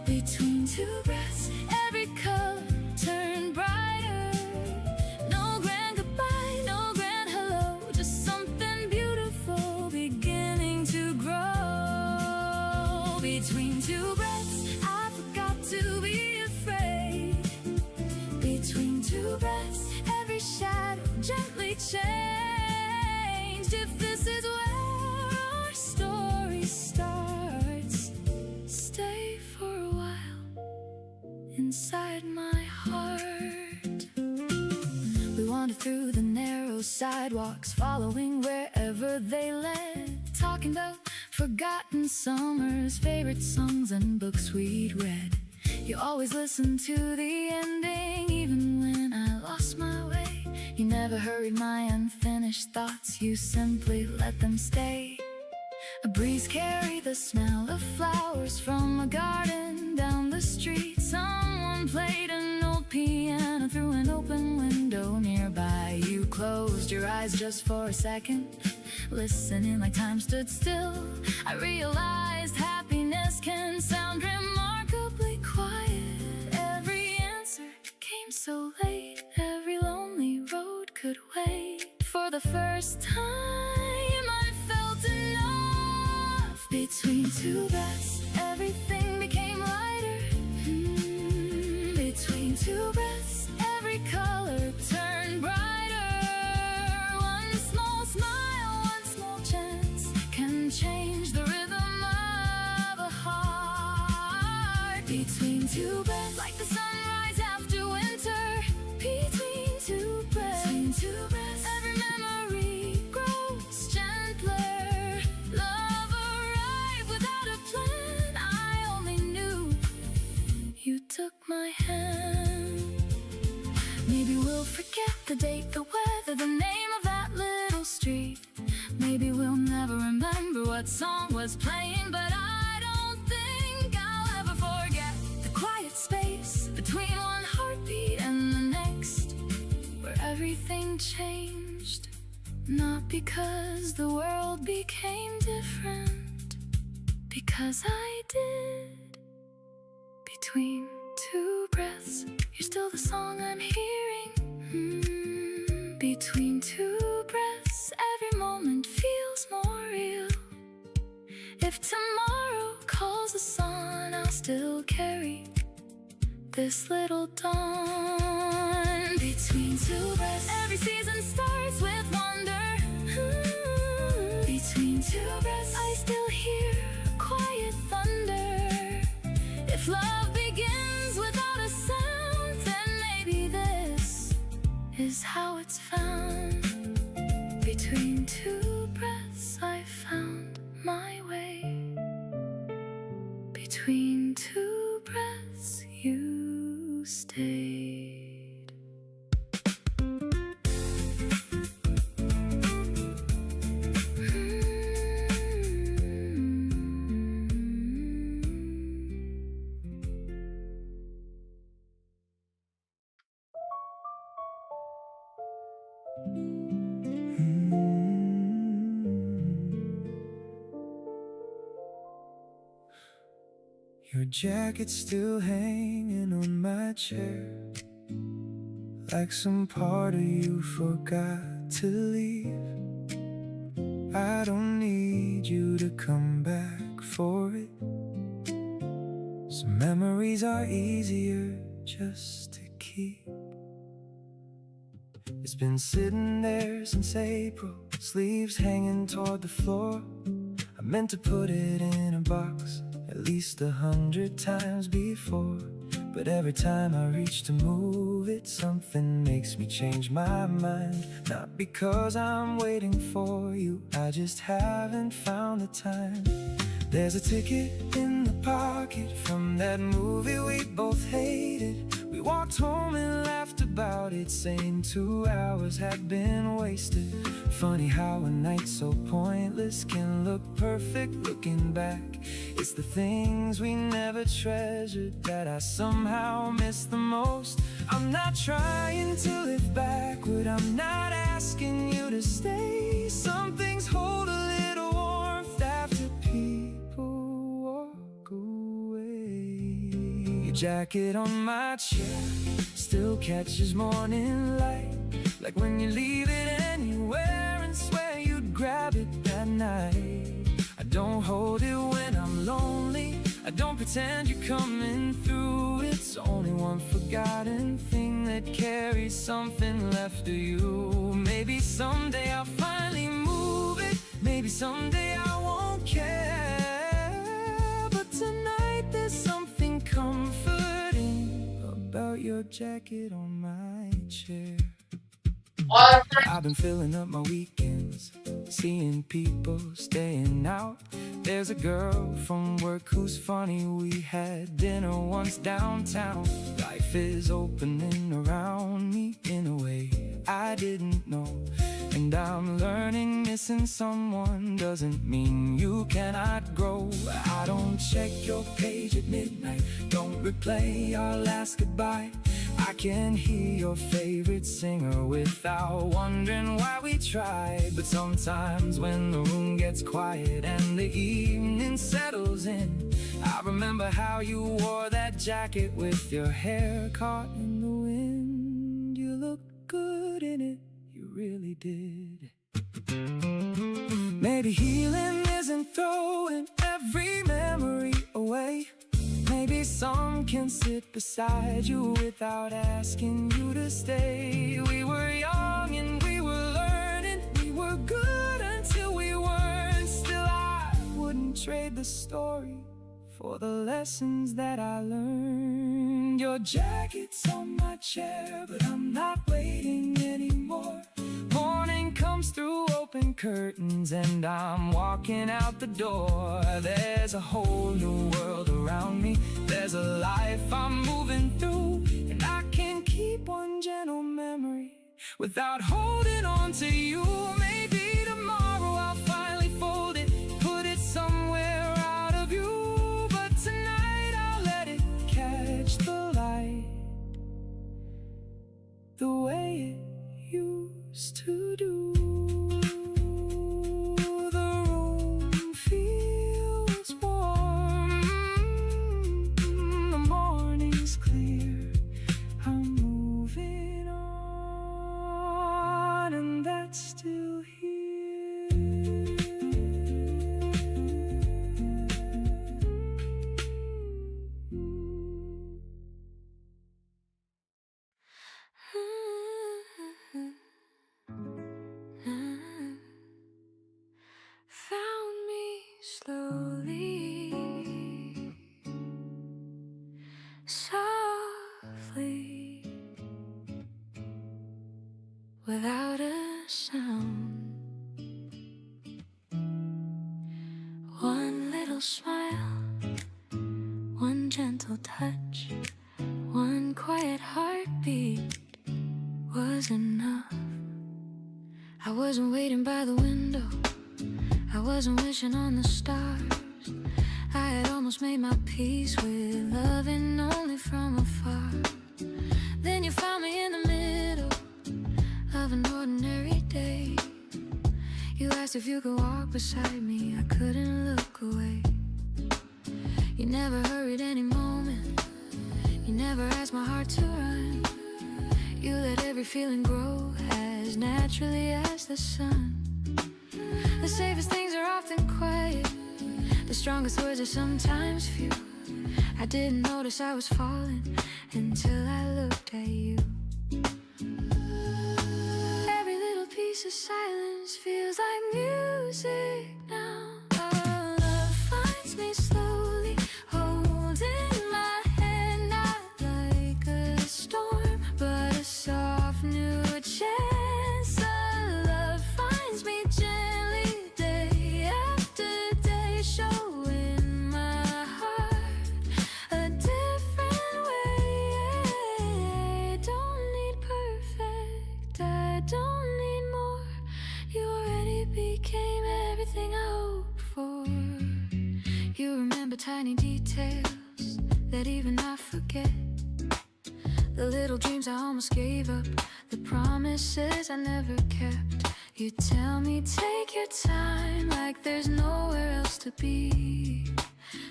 Between two breaths, every color turned brighter. No grand goodbye, no grand hello, just something beautiful beginning to grow. Between two breaths, I forgot to be afraid. Between two breaths, every shadow gently changed. If this is where our story starts, stay for a while inside my heart. We wandered through the narrow sidewalks, following wherever they led, talking about forgotten summers, favorite songs and books we'd read. You always listened to the ending, even when I lost my way. You never hurried my unfinished thoughts, you simply let them stay. A breeze carried the smell of flowers from a garden down the street. Someone played an old piano through an open window nearby. You closed your eyes just for a second, listening like time stood still. I realized happiness can sound remarkably quiet. Every answer came so late, every lonely road could wait. For the first time I felt enough. Between two breaths, everything became lighter. Between two breaths, every color turned brighter. One small smile, one small chance can change the rhythm of a heart. Between two breaths, like the sunrise after winter. Between two breaths, every memory grows gentler. Love arrived without a plan, I only knew you took my hand. Maybe we'll forget the date, the weather, the name of that little street. Maybe we'll never remember what song was playing, but I don't think I'll ever forget the quiet space between one heartbeat and the next, where everything changed, not because the world became different, because I did. Between two breaths, you're still the song I'm hearing. Between two breaths, every moment feels more real. If tomorrow calls the sun, I'll still carry this little dawn. Between two breaths, every season starts with wonder. Between two breaths, I still hear quiet thunder. If love begins without a sound, then maybe this is how it's found. Between two breaths, I found my way. Between two breaths, you stayed. Your jacket's still hanging on my chair, like some part of you forgot to leave. I don't need you to come back for it. Some memories are easier just to keep. It's been sitting there since April, sleeves hanging toward the floor. I meant to put it in a box at least 100 times before, But every time I reach to move it, something makes me change my mind. Not because I'm waiting for you, I just haven't found the time. There's a ticket in the pocket from that movie we both hated. We walked home and laughed about it, saying 2 hours had been wasted. Funny how a night so pointless can look perfect looking back. It's the things we never treasured that I somehow miss the most. I'm not trying to live backward, I'm not asking you to stay. Some things hold a little warmth after people walk away. Your jacket on my chair still catches morning light, like when you leave it anywhere and swear you'd grab it that night. I don't hold it when I'm lonely, I don't pretend you're coming through. It's only one forgotten thing that carries something left of you. Maybe someday I'll finally move it, maybe someday I won't care. But tonight there's something comforting about your jacket on my chair. I've been filling up my weekends, seeing people staying out. There's a girl from work who's funny, we had dinner once downtown. Life is opening around me in a way I didn't know. And I'm learning missing someone doesn't mean you cannot grow. I don't check your page at midnight, don't replay our last goodbye. I can hear your favorite singer without wondering why we tried. But sometimes when the room gets quiet and the evening settles in, I remember how you wore that jacket with your hair caught in the wind. You looked good in it, you really did. Maybe healing isn't throwing every memory away. Maybe some can sit beside you without asking you to stay. We were young and we were learning, we were good until we weren't. Still I wouldn't trade the story for the lessons that I learned. Your jacket's on my chair, but I'm not waiting anymore. Morning comes through open curtains and I'm walking out the door. There's a whole new world around me, there's a life I'm moving through. And I can keep one gentle memory without holding on to you. Maybe tomorrow I'll finally fold it, put it somewhere out of view. But tonight I'll let it catch the light the way it used to do. The room feels warm, the morning's clear, I'm moving on, and that's still here. Found me slowly, softly, without a sound. One little smile, one gentle touch, one quiet heartbeat was enough. I wasn't waiting by the window, I wasn't wishing on the stars. I had almost made my peace with loving only from afar. Then you found me in the middle of an ordinary day. You asked if you could walk beside me, I couldn't look away. You never hurried any moment, you never asked my heart to run. You let every feeling grow as naturally as the sun. The safest things are often quiet, the strongest words are sometimes few. I didn't notice I was falling until I looked at you. Every little piece of silence feels like music now. Love finds me slowly, holding my hand. I remember tiny details that even I forget. The little dreams I almost gave up, the promises I never kept. You tell me take your time like there's nowhere else to be.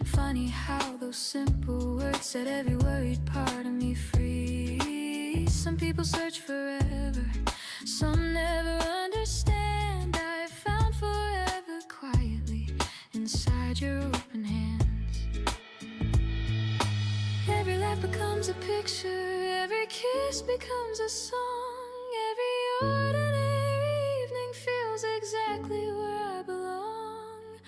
Funny how those simple words set every worried part of me free. Some people search forever, some never understand. I found forever quietly inside your open hands. Every laugh becomes a picture, every kiss becomes a song. Every ordinary evening feels exactly where I belong.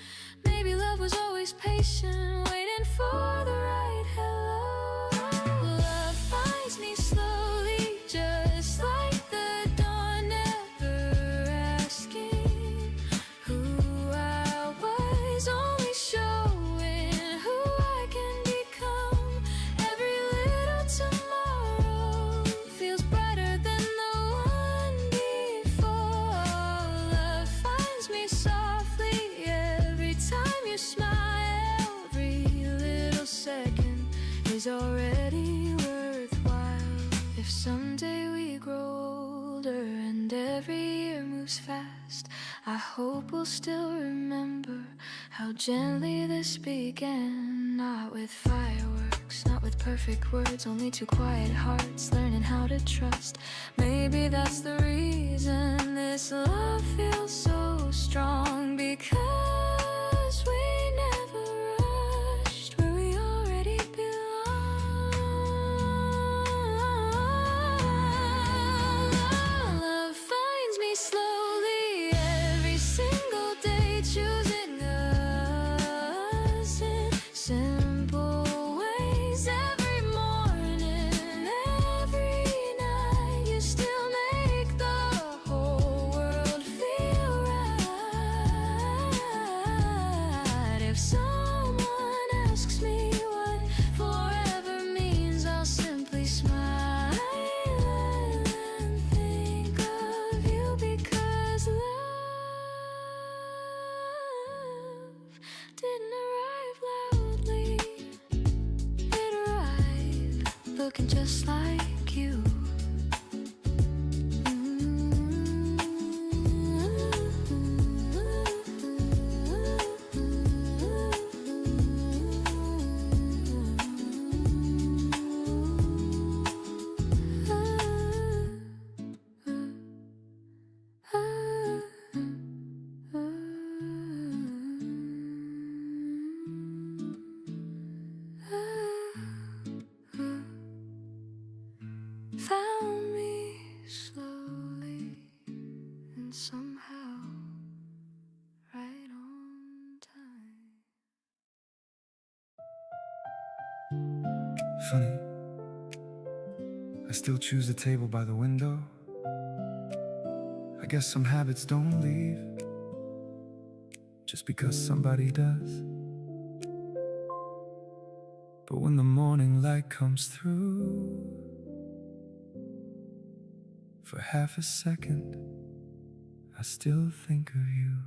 Maybe love was always patient, waiting for the right hello. Love finds me slowly, just like the dawn, never asking who I was, only showing who I can become. Every little tomorrow feels brighter than the one before. Love finds me softly every time you smile. Every little second is already worthwhile. If someday we grow older and every year moves fast, I hope we'll still remember how gently this began. Not with fireworks, not with perfect words, only two quiet hearts learning how to trust. Maybe that's the reason this love feels so strong, because we never rushed where we already belong. Love finds me slowly every single day, choosing us in simple ways. Every morning, every night, you still make the whole world feel right. If someone asks me what forever means, I'll simply smile and think of you, because love didn't arrive loudly. It arrived looking just like you. Found me slowly and somehow right on time. Funny, I still choose the table by the window. I guess some habits don't leave just because somebody does. But when the morning light comes through, for half a second, I still think of you.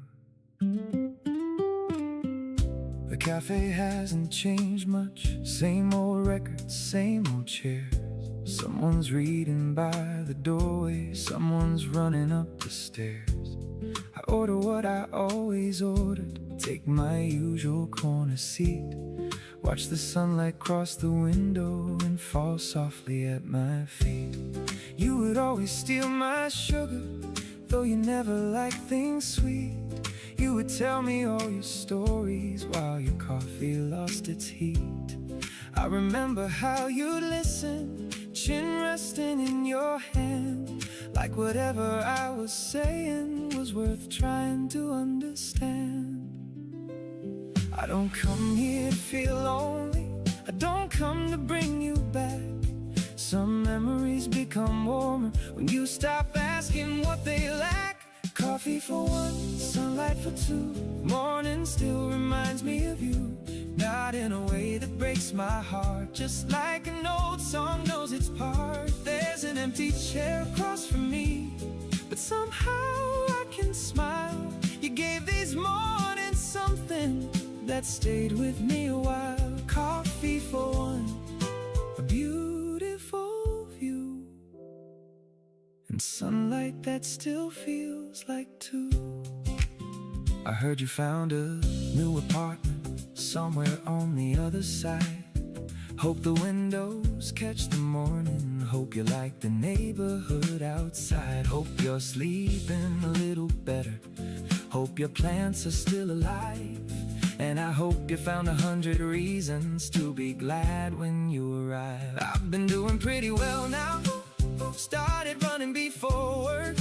The cafe hasn't changed much. Same old records, same old chairs. Someone's reading by the doorway, someone's running up the stairs. I order what I always ordered, take my usual corner seat, watch the sunlight cross the window and fall softly at my feet. You would always steal my sugar, though you never liked things sweet. You would tell me all your stories while your coffee lost its heat. I remember how you'd listen, chin resting in your hand, like whatever I was saying was worth trying to understand. I don't come here to feel lonely, I don't come to bring you back. Some memories become warmer when you stop asking what they lack. Coffee for one, sunlight for two, morning still reminds me of you. Not in a way that breaks my heart, just like an old song knows its part. There's an empty chair across from me, but somehow I can smile. You gave these mornings something that stayed with me a while. Coffee for one, a beautiful view, and sunlight that still feels like two. I heard you found a new apartment somewhere on the other side. Hope the windows catch the morning. Hope you like the neighborhood outside. Hope you're sleeping a little better. Hope your plants are still alive. And I hope you found 100 reasons to be glad when you arrive. I've been doing pretty well now. Started running before work.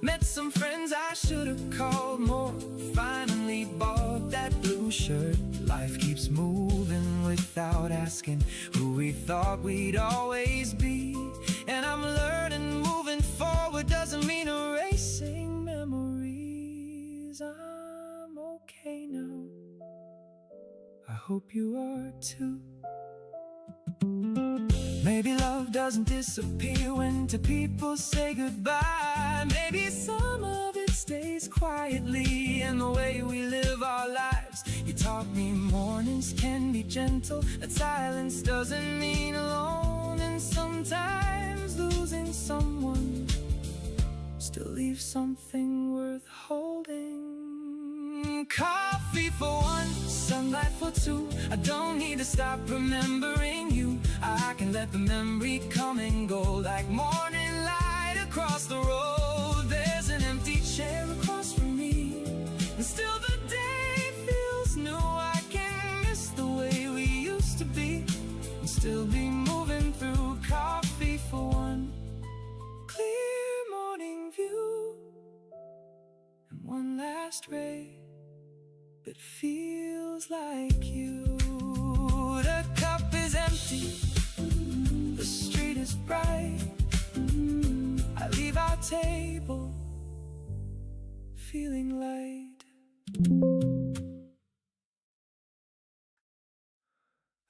Met some friends I should have called more. Finally bought that blue shirt. Life keeps moving without asking who we thought we'd always be. And I'm learning moving forward doesn't mean erasing memories. I'm okay now. I hope you are too. Maybe love doesn't disappear when two people say goodbye. Maybe some of it stays quietly in the way we live our lives. You taught me mornings can be gentle, that silence doesn't mean alone. And sometimes losing someone still leaves something worth holding. Coffee for one, sunlight for two. I don't need to stop remembering you. I can let the memory come and go like morning light across the road. There's an empty chair across from me, and still the day feels new. I can miss the way we used to be and still be moving through. Coffee for one, clear morning view, and one last ray that feels like you. The cup is empty, the street is bright. I leave our table feeling light.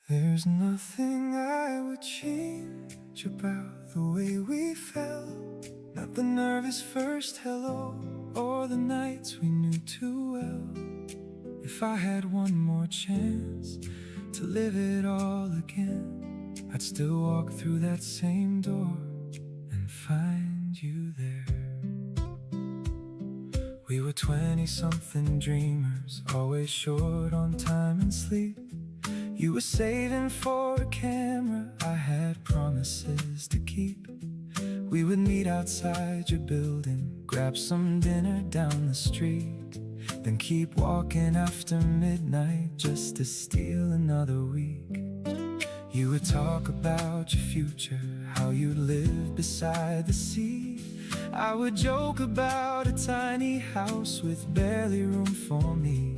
There's nothing I would change about the way we felt. Not the nervous first hello or the nights we knew too well. If I had one more chance to live it all again, I'd still walk through that same door and find you there. We were 20-something dreamers, always short on time and sleep. You were saving for a camera, I had promises to keep. We would meet outside your building, grab some dinner down the street, then keep walking after midnight just to steal another week. You would talk about your future, how you'd live beside the sea. I would joke about a tiny house with barely room for me.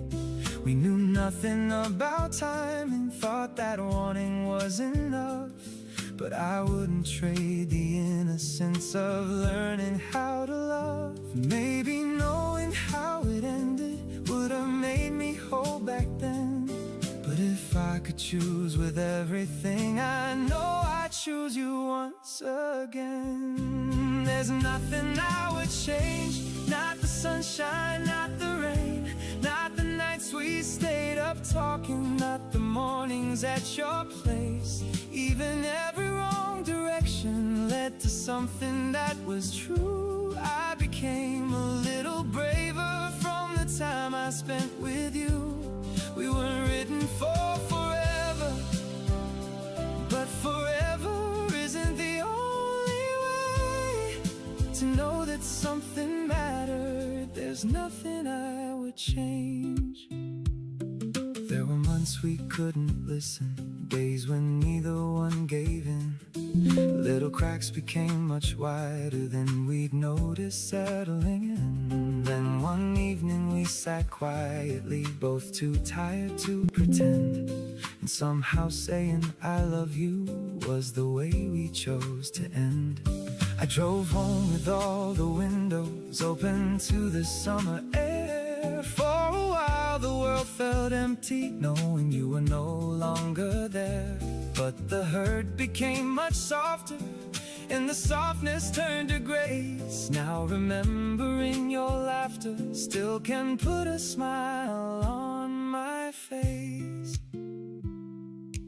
We knew nothing about time and thought that wanting was enough. But I wouldn't trade the innocence of learning how to love. Maybe knowing how it ended would have made me whole back then. But if I could choose with everything I know, I'd choose you once again. There's nothing I would change, not the sunshine, not the rain, not the nights we stayed up talking, not the mornings at your place. Even every wrong direction led to something that was true. I became a little braver from the time I spent with you. We weren't written for forever, but forever isn't the only way to know that something mattered. There's nothing I would change. There were months we couldn't listen, days when neither one gave in. Little cracks became much wider than we'd noticed settling in. Then one evening we sat quietly, both too tired to pretend. And somehow saying I love you was the way we chose to end. I drove home with all the windows open to the summer air. For a while the world felt empty, knowing you were no longer there. But the hurt became much softer, and the softness turned to grace. Now remembering your laughter still can put a smile on my face. face.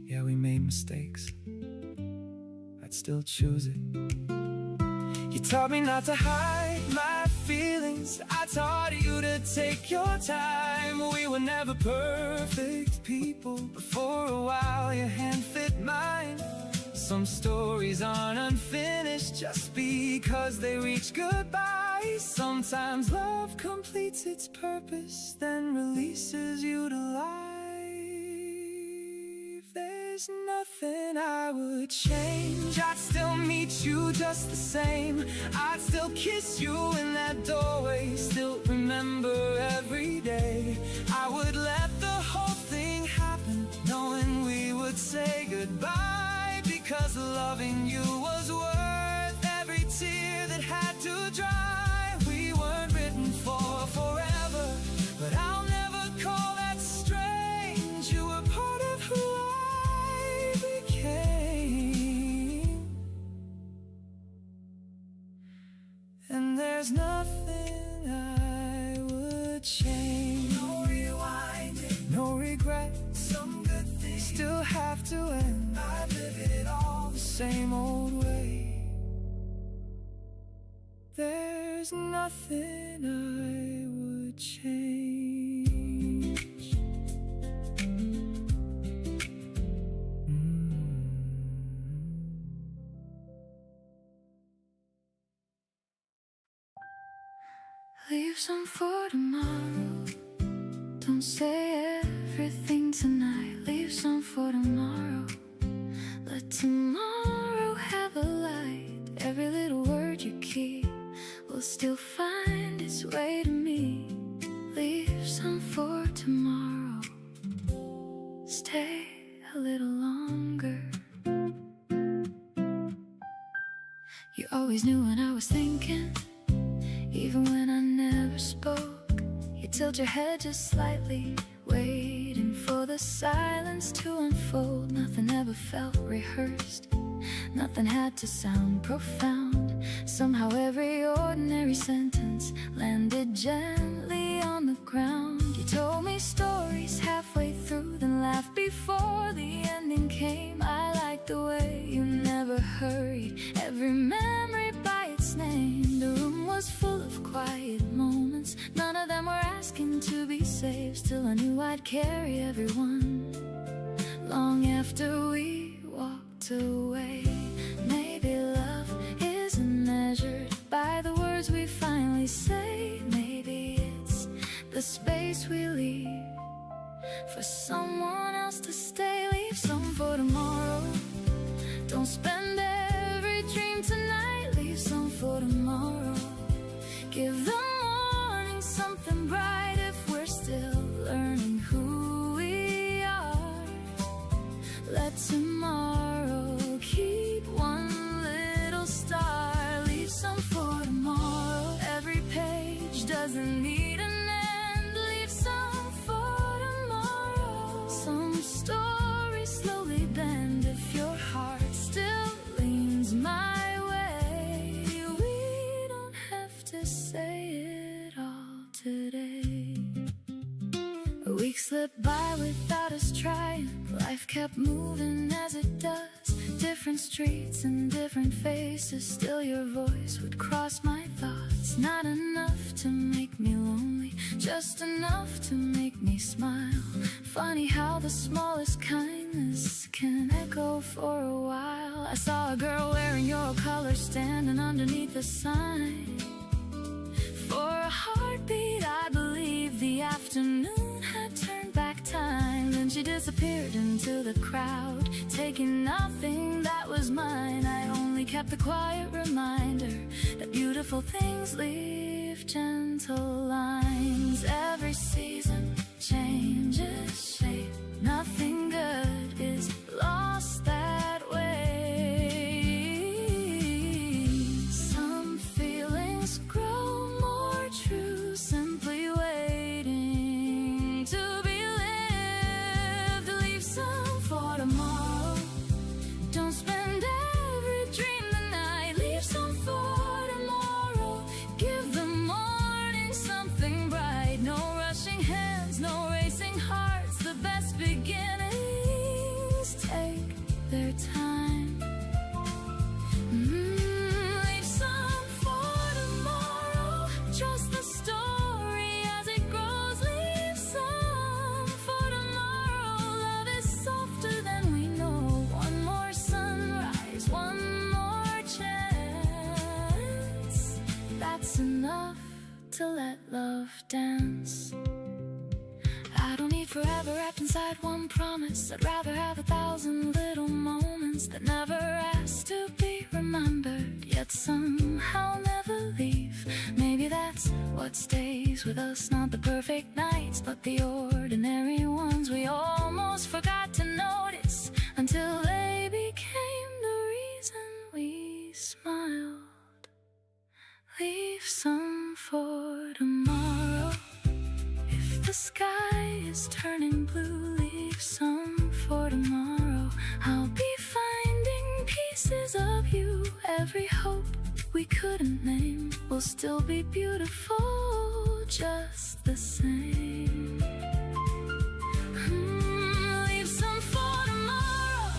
Yeah, we made mistakes. I'd still choose it. You taught me not to hide my feelings. I taught you to take your time. We were never perfect people, but for a while your hand fit mine. Some stories aren't unfinished just because they reach goodbye. Sometimes love completes its purpose, then releases you to life. There's nothing I would change. I'd still meet you just the same. I'd still kiss you in that doorway. Still remember every day. I would let the whole thing happen, knowing we would say goodbye. Because loving you was worth every tear that had to dry. We weren't written for forever, but I'll never call that strange. You were part of who I became. And there's nothing I would change. No rewinding, no regret. Some good things still have to end. I live it all the same old way. There's nothing I would change. Leave some for tomorrow. Don't say everything tonight. Leave some for tomorrow. Let tomorrow have a light. Every little word you keep will still find its way to me. Leave some for tomorrow. Stay a little longer. You always knew what I was thinking, even when I never spoke. You tilt your head just slightly, waiting for the silence to unfold. Nothing ever felt rehearsed, nothing had to sound profound. Somehow every ordinary sentence landed gently on the ground. You told me stories halfway through, then laughed before the ending came. I liked the way you never hurried every memory by its name. The room was full of quiet moments, none of them were asking to be saved. Still I knew I'd carry everyone long after we walked away. Maybe love isn't measured by the words we finally say. Maybe it's the space we leave for someone else to stay. Leave some for tomorrow. Don't spend every dream tonight. Leave some for tomorrow. Give the morning something bright if we're still learning who we are. Let tomorrow keep one little star. Leave some for tomorrow. Every page doesn't need an end. Leave some for tomorrow. Some stories slowly bend if your heart still leans my way. We don't have to say it all today. A week slipped by without us trying. Life kept moving as it does. Different streets and different faces. Still your voice would cross my thoughts. Not enough to make me lonely, just enough to make me smile. Funny how the smallest kindness can echo for a while. I saw a girl wearing your color standing underneath the sign. For a heartbeat I believed the afternoon had turned back time. Then she disappeared into the crowd, taking nothing that was mine. I only kept the quiet reminder that beautiful things leave gentle lines. Every season changes shape. Nothing good is lost that way. Some feelings grow more true, simply waiting to be lived. Leave some for tomorrow. Don't spend every dream tonight. Leave some for tomorrow. Give the morning something bright. No rushing hands, no racing hearts. The best their time. Leave some for tomorrow. Trust the story as it grows. Leave some for tomorrow. Love is softer than we know. One more sunrise, one more chance. That's enough to let love dance. I don't need forever wrapped inside one promise. I'd rather have 1,000 little moments that never ask to be remembered, yet somehow never leave. Maybe that's what stays with us, not the perfect nights, but the ordinary ones we almost forgot to notice until they became the reason we smiled. Leave some for tomorrow. If the sky is turning blue, leave some for tomorrow. I'll be finding pieces of you. Every hope we couldn't name will still be beautiful just the same. Leave some for tomorrow.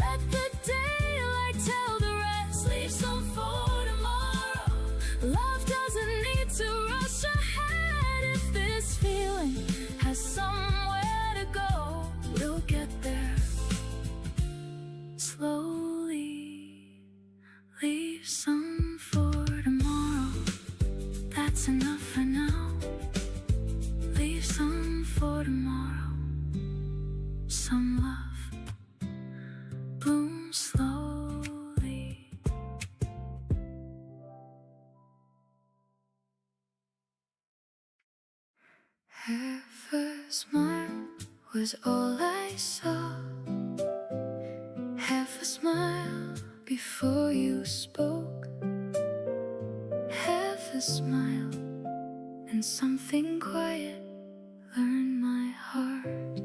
Let the daylight tell the rest. Leave some for tomorrow. Love doesn't need to rush ahead. If this feeling has somewhere to go, we'll get there slowly. Leave some for tomorrow. That's enough for now. Leave some for tomorrow. Some love blooms slowly. Half a smile was all I saw. Half a smile before you spoke. Half a smile and something quiet learned my heart.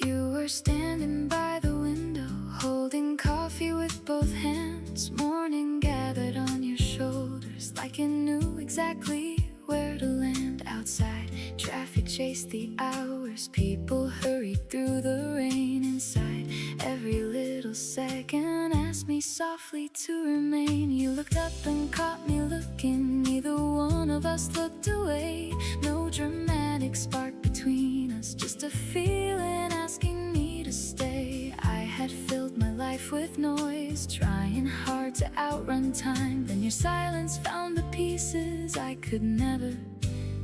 You were standing by the window, holding coffee with both hands. Morning gathered on your shoulders like you knew exactly where to land. Outside, traffic chased the hours. People hurried through the rain. Inside, every little second asked me softly to remain. You looked up and caught me looking. Neither one of us looked away. No dramatic spark between us, just a feeling asking me to stay. I had filled my life with noise, trying hard to outrun time. Then your silence found the pieces I could never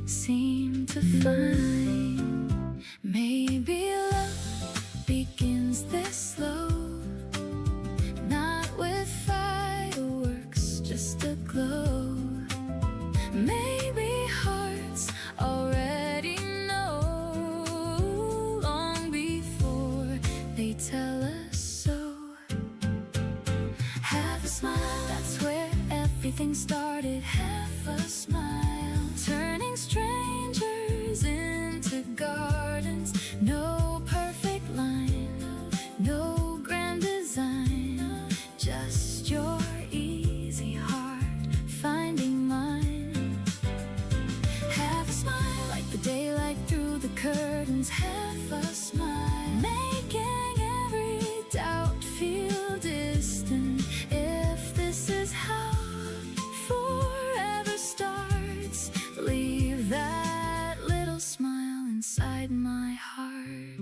seem to find. Maybe love begins this slow, not with fireworks, just a glow. Maybe hearts already know long before they tell us so. Half a smile, that's where everything started. Half a smile, turning strangers into gardens. No perfect line, no grand design, just your easy heart finding mine. Half a smile, like the daylight through the curtains. Half a smile, making every doubt feel distant. If this is how forever starts, leave that little smile inside my heart.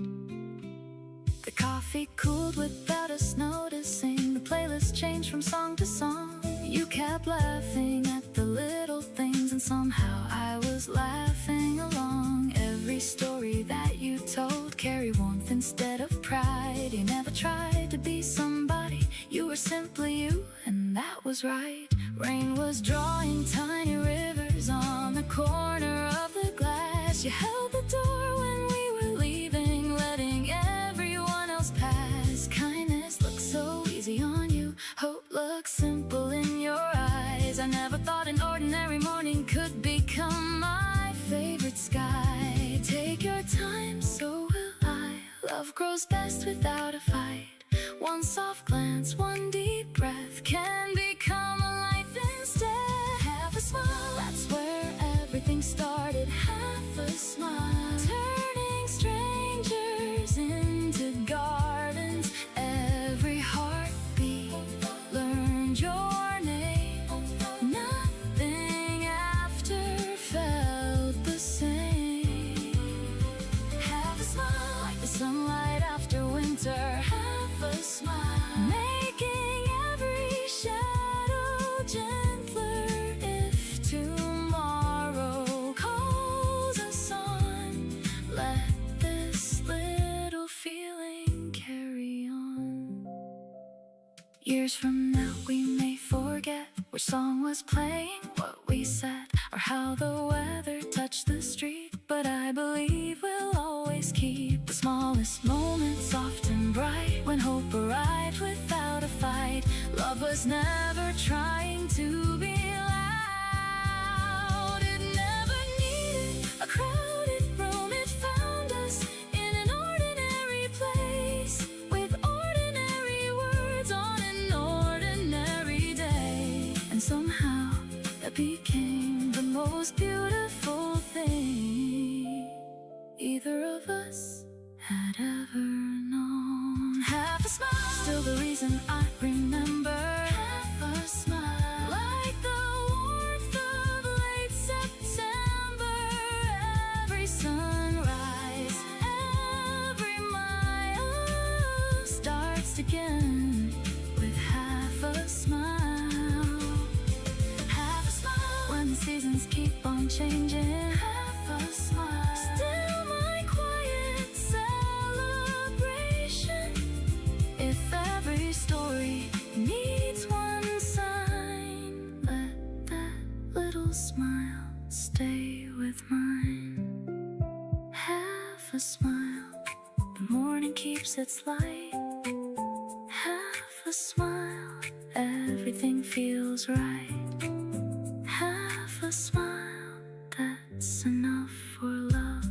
The coffee cooled without us noticing. The playlist changed from song to song. You kept laughing at the little things, and somehow I was laughing along. Every story that you told carried warmth instead of pride. You never tried to be somebody, you were simply you, and that was right. Rain was drawing tiny rivers on the corner of the glass. You held the door when we were leaving, letting everyone else pass. Kindness looked so easy on you, hope looked simple in your eyes. I never thought an ordinary morning could become my favorite sky. Take your time, so will I. Love grows best without a fight. One soft glance, one deep breath can become a life instead. Half a smile, that's where everything started. Half a smile, turning strange Years from now we may forget which song was playing, what we said, or how the weather touched the street. But I believe we'll always keep the smallest moments soft and bright. When hope arrived without a fight, love was never trying to be loud. It never needed a crowded room, it found us in an ordinary place, with ordinary words on an ordinary day. And somehow that became the most beautiful thing either of us had ever known. Half a smile, still the reason I remember. Half a smile, like the warmth of late September. Every sunrise, every mile starts again with half a smile. Half a smile when the seasons keep on changing. Half a smile, still my quiet celebration. If every story needs one sign, let that little smile stay with mine. Half a smile, the morning keeps its light. Half a smile, everything feels right. Half a smile, that's enough for love.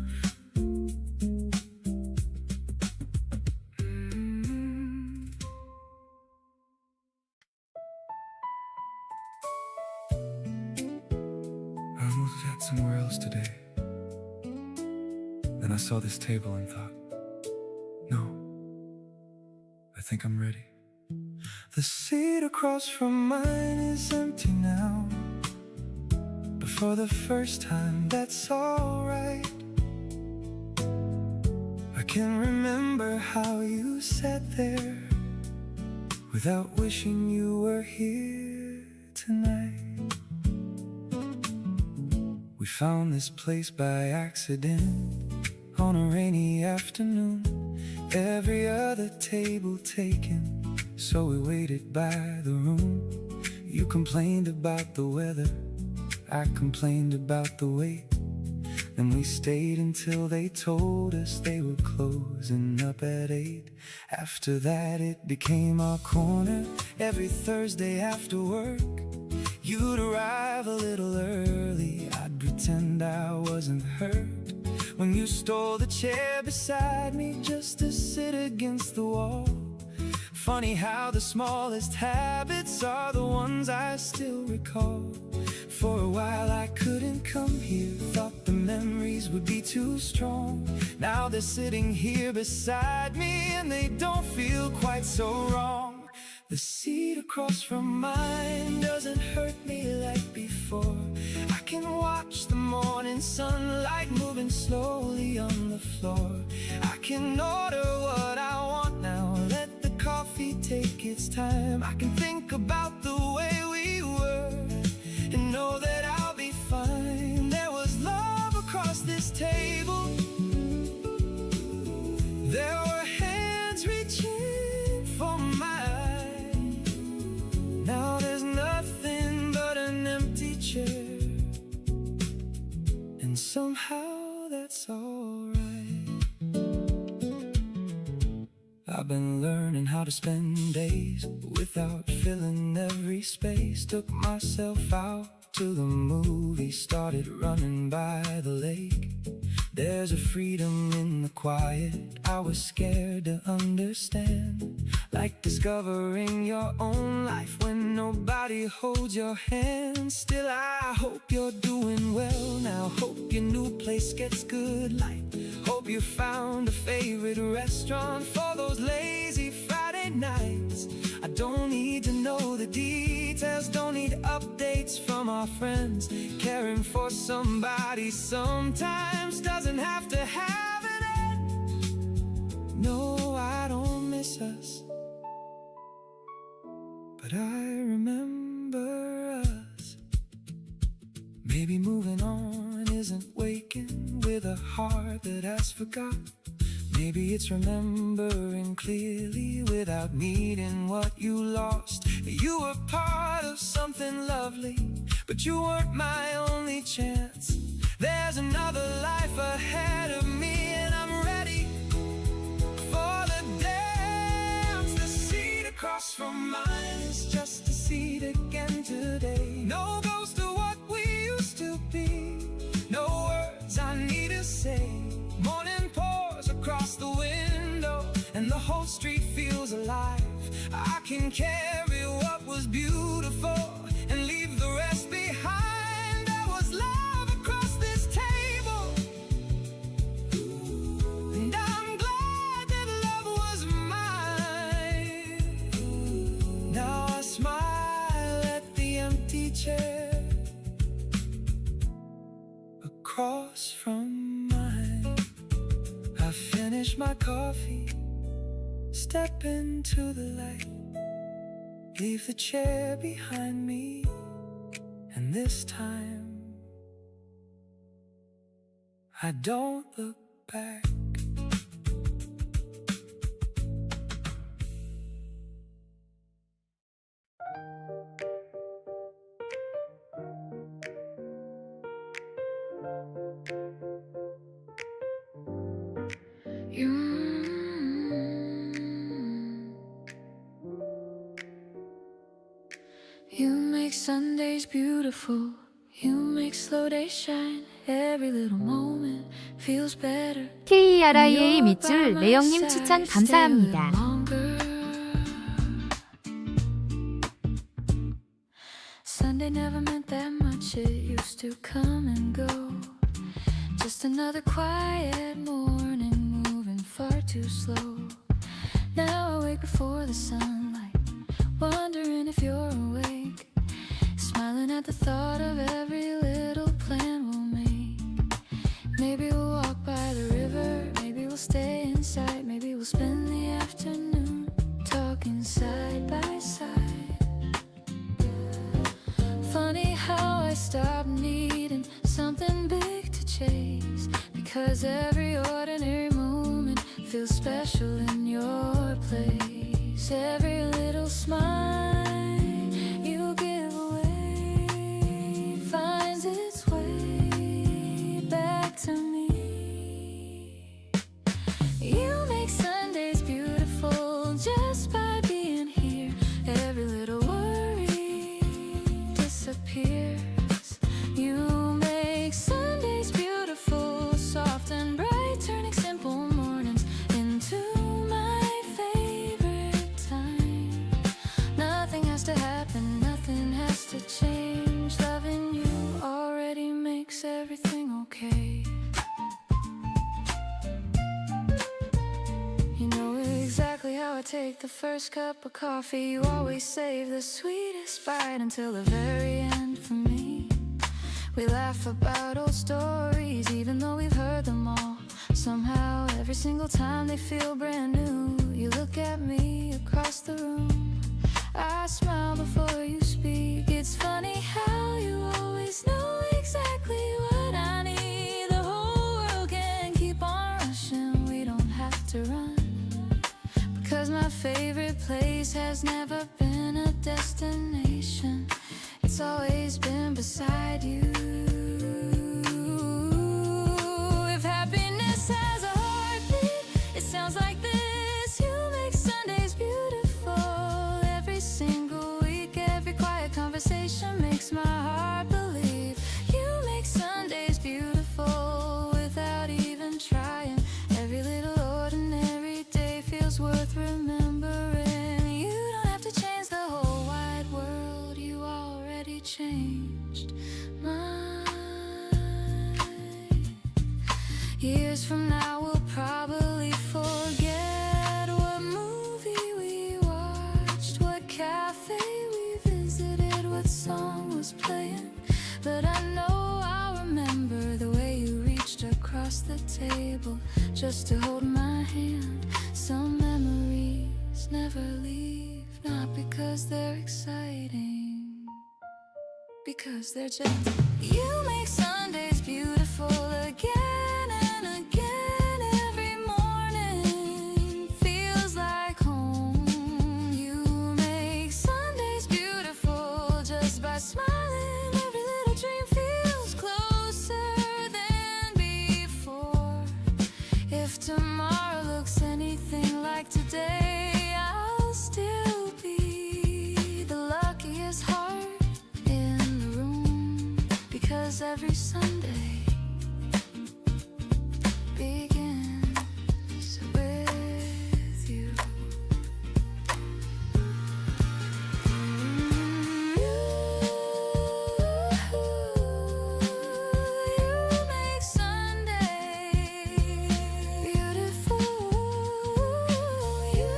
I almost sat somewhere else today. Then I saw this table and thought, no, I think I'm ready. The seat across from mine is empty now, but for the first time that's alright. I can remember how you sat there without wishing you were here tonight. We found this place by accident on a rainy afternoon. Every other table taken, so we waited by the room. You complained about the weather, I complained about the wait. Then we stayed until they told us they were closing up at 8. After that it became our corner. Every Thursday after work, you'd arrive a little early. I'd pretend I wasn't hurt when you stole the chair beside me just to sit against the wall. Funny how the smallest habits are the ones I still recall. For a while I couldn't come here, thought the memories would be too strong. Now they're sitting here beside me and they don't feel quite so wrong. The seat across from mine doesn't hurt me like before. I can watch the morning sunlight moving slowly on the floor. I can order what I want now, let the coffee take its time. I can think about the way we were and know that I'll be fine. There was love across this table. There were hands reaching for mine. Now there's nothing but an empty chair, and somehow that's alright. I've been learning how to spend days without filling every space. Took myself out to the movies, started running by the lake. There's a freedom in the quiet I was scared to understand, like discovering your own life when nobody holds your hand. Still I hope you're doing well now, hope your new place gets good light. Hope you found a favorite restaurant for those lazy Friday nights. I don't need to know the details, don't need updates from our friends. Caring for somebody sometimes doesn't have to have an end. No, I don't miss us, but I remember us. Maybe moving on isn't waking with a heart that has forgot. Maybe it's remembering clearly without needing what you lost. You were part of something lovely, but you weren't my only chance. There's another life ahead of me, and I'm ready for the dance. The seat across from mine is just a seat again today. No ghost of what we used to be, no words I need to say. Morning pours across the window, and the whole street feels alive. I can carry what was beautiful and leave the rest behind. There was love across this table, and I'm glad that love was mine. Now I smile at the empty chair across from mine. I finish my coffee, step into the light, leave the chair behind me, and this time I don't look back. You make Sundays beautiful. You make slow days shine. Every little moment feels better. KERIA 밑줄 레영님 추천 감사합니다. Sunday never meant that much. It used to come and go. Just another quiet morning, moving far too slow. Now I wake before the sunlight, wondering if you're awake, smiling at the thought of every little plan we'll make. Maybe we'll walk by the river, maybe we'll stay inside, maybe we'll spend the afternoon talking side by side. Funny how I stopped needing something big to chase, because every ordinary moment feels special in your place. Every little smile you give away finds its way back to me. You make Sundays beautiful just by being here. Every little worry disappears. You make Sundays beautiful, soft and bright, turning simple mornings into my favorite time. Nothing has to happen, nothing has to change. Loving you already makes everything okay. You know exactly how I take the first cup of coffee. You always save the sweetest bite until the very end for me. We laugh about old stories, even though we've heard them all. Somehow, every single time they feel brand new. You look at me across the room, I smile before you speak. It's funny how you always know exactly what I need. The whole world can keep on rushing, we don't have to run, because my favorite place has never been a destination. It's always been beside you. If happiness has a heartbeat, it sounds like this. You make Sundays beautiful. Every single week, every quiet conversation makes my heart believe. You make Sundays beautiful without even trying. Every little ordinary day feels worth remembering. You don't have to change the whole wide world, you already changed mine. Years from now we'll probably forget what movie we watched, what cafe we visited, what song was playing. But I know I'll remember the way you reached across the table just to hold my hand. Some memories never leave, not because they're exciting, because they're just. You make Sundays beautiful again and again. Every morning If tomorrow looks anything like today, I'll still be the luckiest heart in the room, because every Sunday begins with you. You make Sunday beautiful. You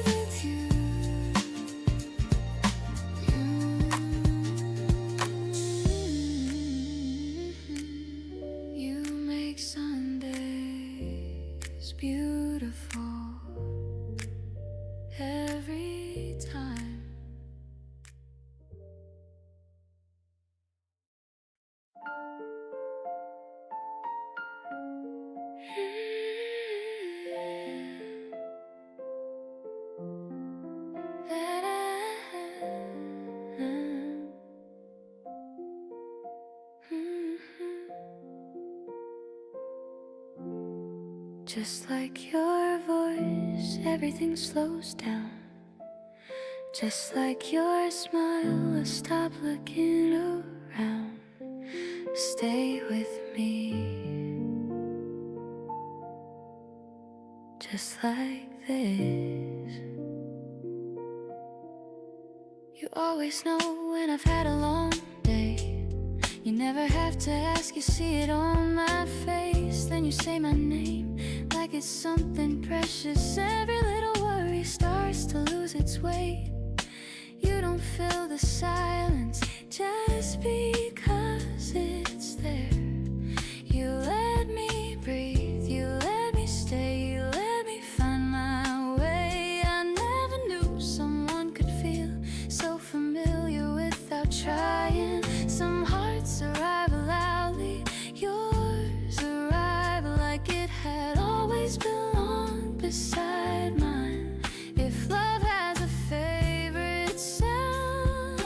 with you. You make Sundays beautiful every time. Just like your voice, everything slows down. Just like your smile, I stop looking around. Stay with me, just like this. You always know when I've had a long day. You never have to ask, you see it on my face. Then you say my name like it's something precious. Every little worry starts to lose its weight. You don't fill the silence just because it's there. You let me breathe, you let me stay, you let me find my way. I never knew someone could feel so familiar without trying. Some hearts arrive loudly, yours arrive like it had always belonged beside mine. If love has a favorite sound,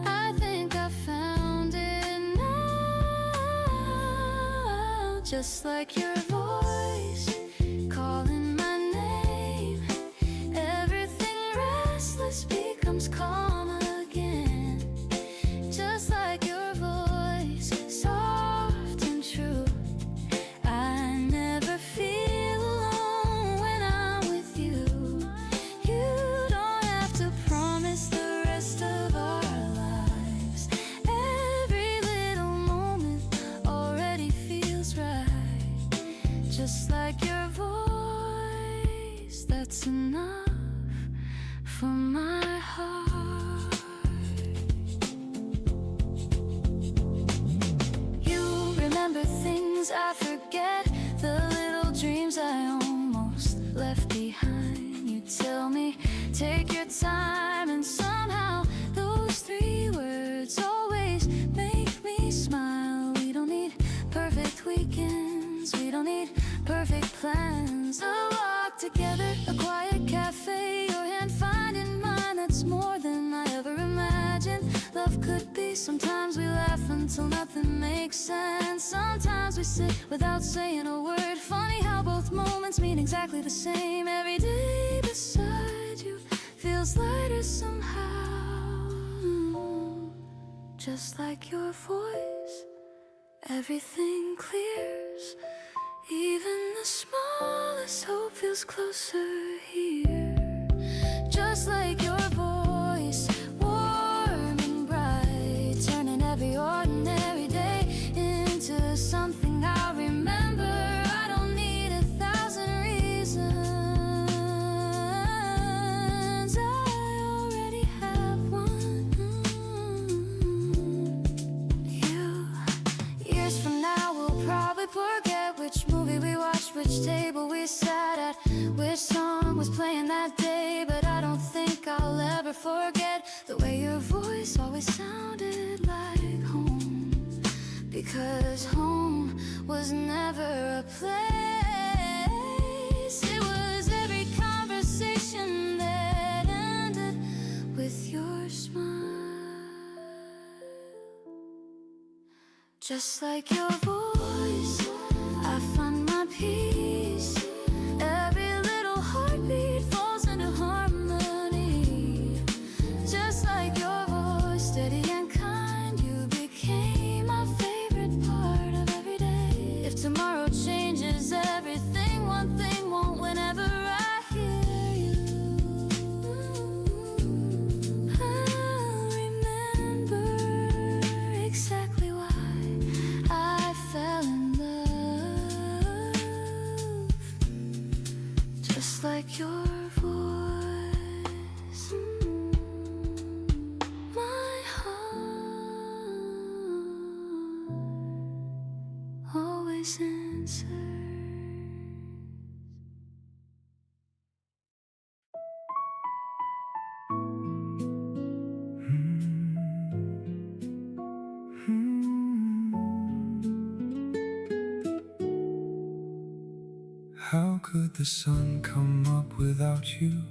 I think I found it now. Just like your voice calling my name, everything restless becomes calm again. Just like your voice, soft and true. I never feel alone when I'm with you. You don't have to promise the rest of our lives. Every little moment already feels right. Just like your voice, that's enough for my heart. You remember things I forget, the little dreams I almost left behind. You tell me, take your time, and somehow those three words always make me smile. We don't need perfect weekends, we don't need perfect plans. A walk together, a quiet cafe, your hand finding mine, that's more than I ever imagined love could be. Sometimes we laugh until nothing makes sense. Sometimes we sit without saying a word. Funny how both moments mean exactly the same. Every day beside you feels lighter somehow. Just like your voice, everything clears. Even the smallest hope feels closer here. Just like your voice, warm and bright, turning every ordinary day into something I'll remember. I don't need 1,000 reasons, I already have one. You, years from now we'll probably forget which movie we watched, which table we sat at, which song was playing that day. But I don't think I'll ever forget the way your voice always sounded like home. Because home was never a place, it was every conversation that ended with your smile. Just like your voice, I find my peace. Every little heartbeat falls into harmony. Just like your voice, steady and kind, you became my favorite part of every day. If tomorrow changes everything, one thing won't whenever I hear you. I'll remember exactly why I fell in love. Just like your voice, my heart always answers. How could the sun come up without you?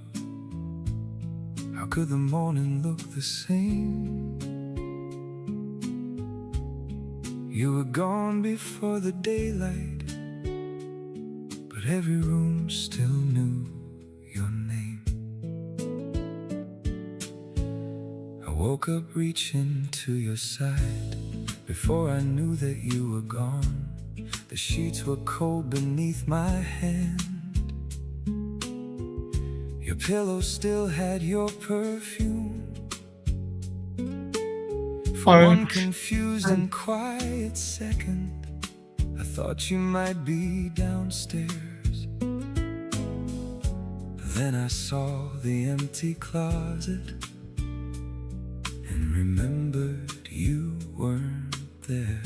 How could the morning look the same? You were gone before the daylight, but every room still knew your name. I woke up reaching to your side before I knew that you were gone. The sheets were cold beneath my hand. Your pillow still had your perfume. For one confused and quiet second, I thought you might be downstairs. Then I saw the empty closet and remembered you weren't there.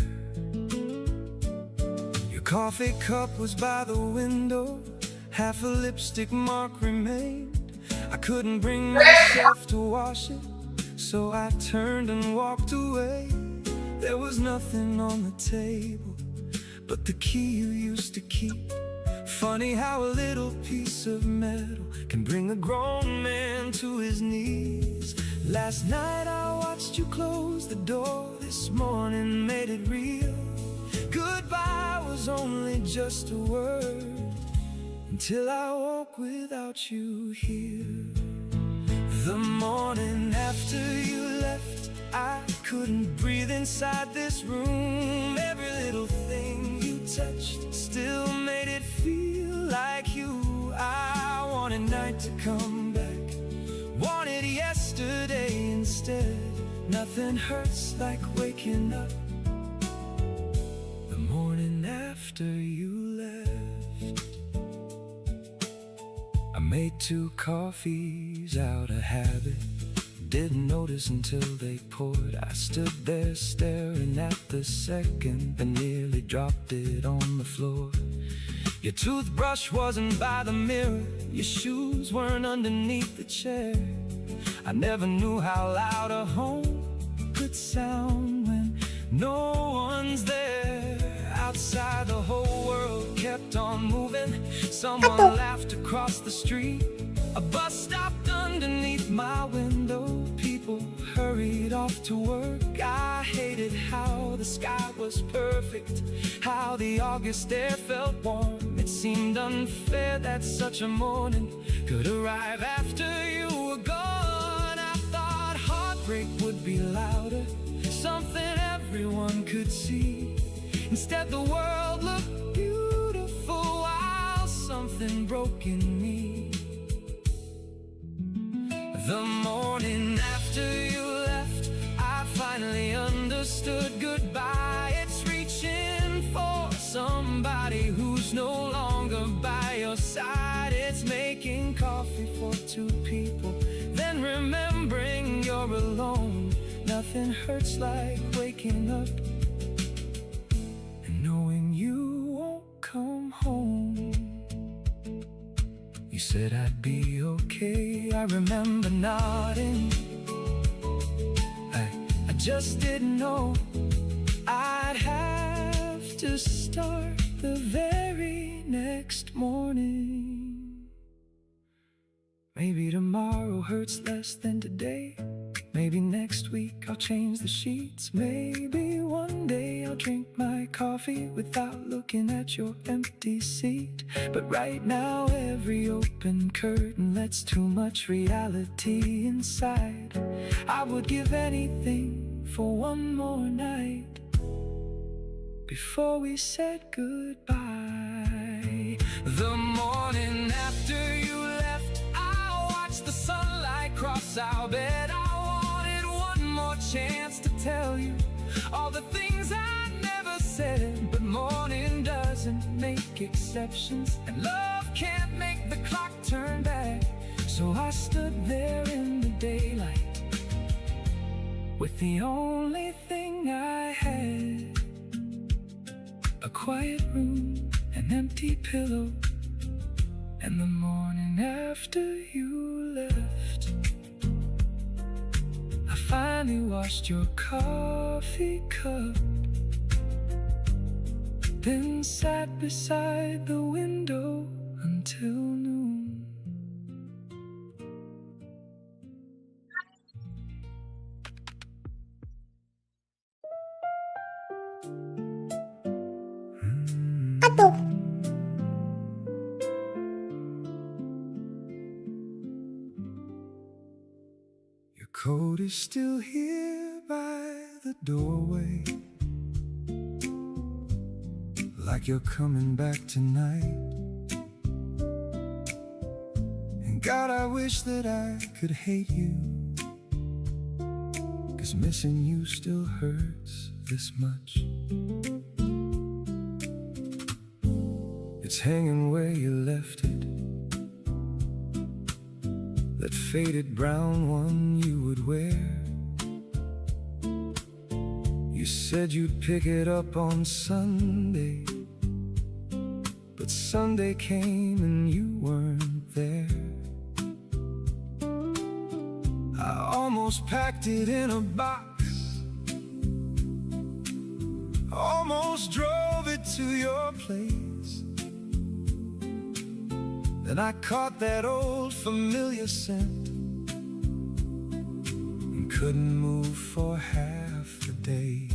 Coffee cup was by the window, half a lipstick mark remained. I couldn't bring myself to wash it, so I turned and walked away. There was nothing on the table but the key you used to keep. Funny how a little piece of metal can bring a grown man to his knees. Last night I watched you close the door, this morning made it real. Goodbye was only just a word until I woke without you here. The morning after you left, I couldn't breathe inside this room. Every little thing you touched still made it feel like you. I wanted night to come back, wanted yesterday instead. Nothing hurts like waking up after you left. I made 2 coffees out of habit, didn't notice until they poured. I stood there staring at the second and nearly dropped it on the floor. Your toothbrush wasn't by the mirror, your shoes weren't underneath the chair. I never knew how loud a home could sound when no one's there. Outside the whole world kept on moving. Someone laughed across the street. A bus stopped underneath my window. People hurried off to work. I hated how the sky was perfect, how the August air felt warm. It seemed unfair that such a morning could arrive after you were gone. I thought heartbreak would be louder, something everyone could see. Instead the world looked beautiful while something broke in me. The morning after you left, I finally understood goodbye. It's reaching for somebody who's no longer by your side. It's making coffee for 2 people, then remembering you're alone. Nothing hurts like waking up knowing you won't come home. You said I'd be okay, I remember nodding. I just didn't know I'd have to start the very next morning. Maybe tomorrow hurts less than today. Maybe next week I'll change the sheets. Maybe one day I'll drink coffee without looking at your empty seat. But right now every open curtain lets too much reality inside. I would give anything for one more night before we said goodbye. The morning after you left, I watched the sunlight cross our bed. I wanted one more chance to tell you all the things I never said. But morning doesn't make exceptions, and love can't make the clock turn back. So I stood there in the daylight with the only thing I had: a quiet room, an empty pillow, and the morning after you left. I finally washed your coffee cup, then sat beside the window until noon. Your coat is still here by the doorway, like you're coming back tonight. And God, I wish that I could hate you, 'cause missing you still hurts this much. It's hanging where you left it, that faded brown one you would wear. You said you'd pick it up on Sunday, but Sunday came and you weren't there. I almost packed it in a box, almost drove it to your place. Then I caught that old familiar scent and couldn't move for half the day.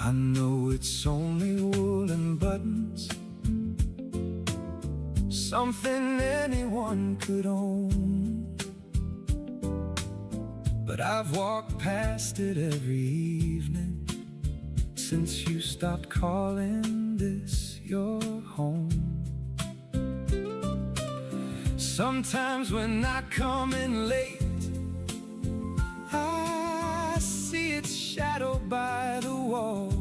I know it's only woolen buttons, something anyone could own, but I've walked past it every evening since you stopped calling this your home. Sometimes when I come in late, I see its shadow by the wall,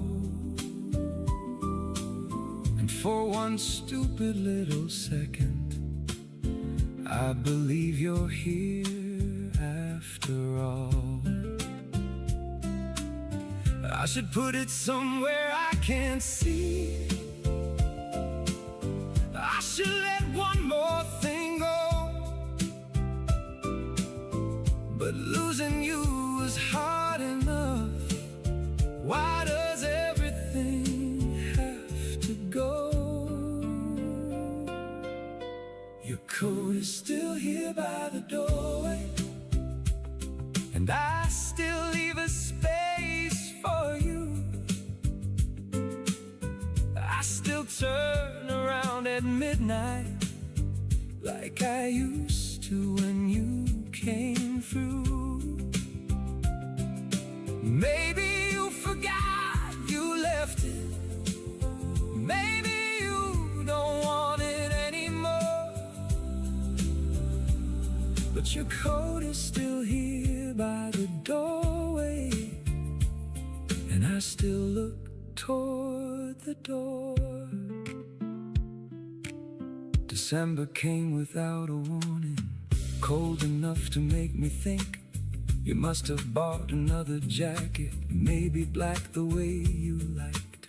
and for one stupid little second, I believe you're here after all. I should put it somewhere I can't see. I should let one more thing go, but losing you is hard enough. Why does everything have to go? Your coat is still here by the doorway, and I still leave a space for you. I still turn around at midnight like I used to when you came through. Maybe you forgot you left it, maybe you don't want it anymore, but your coat is still here by the doorway, and I still look toward the door. December came without a warning, cold enough to make me think you must have bought another jacket, maybe black the way you liked.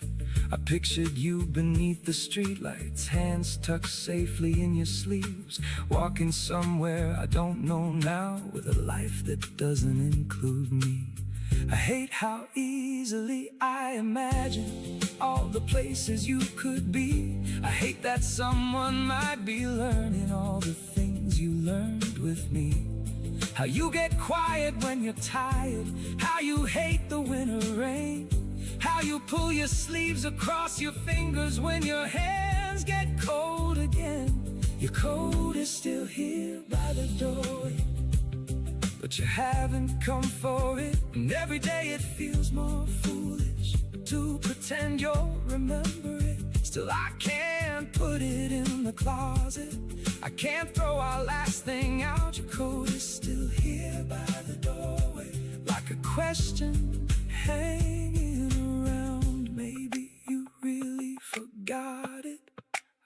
I pictured you beneath the streetlights, hands tucked safely in your sleeves, walking somewhere I don't know now, with a life that doesn't include me. I hate how easily I imagine all the places you could be. I hate that someone might be learning all the things you learned with me. How you get quiet when you're tired, how you hate the winter rain, pull your sleeves across your fingers when your hands get cold again. Your coat is still here by the door, but you haven't come for it. And every day it feels more foolish to pretend you'll remember it. Still I can't put it in the closet. I can't throw our last thing out. Your coat is still here by the doorway, like a question hanging around. Maybe you really forgot it.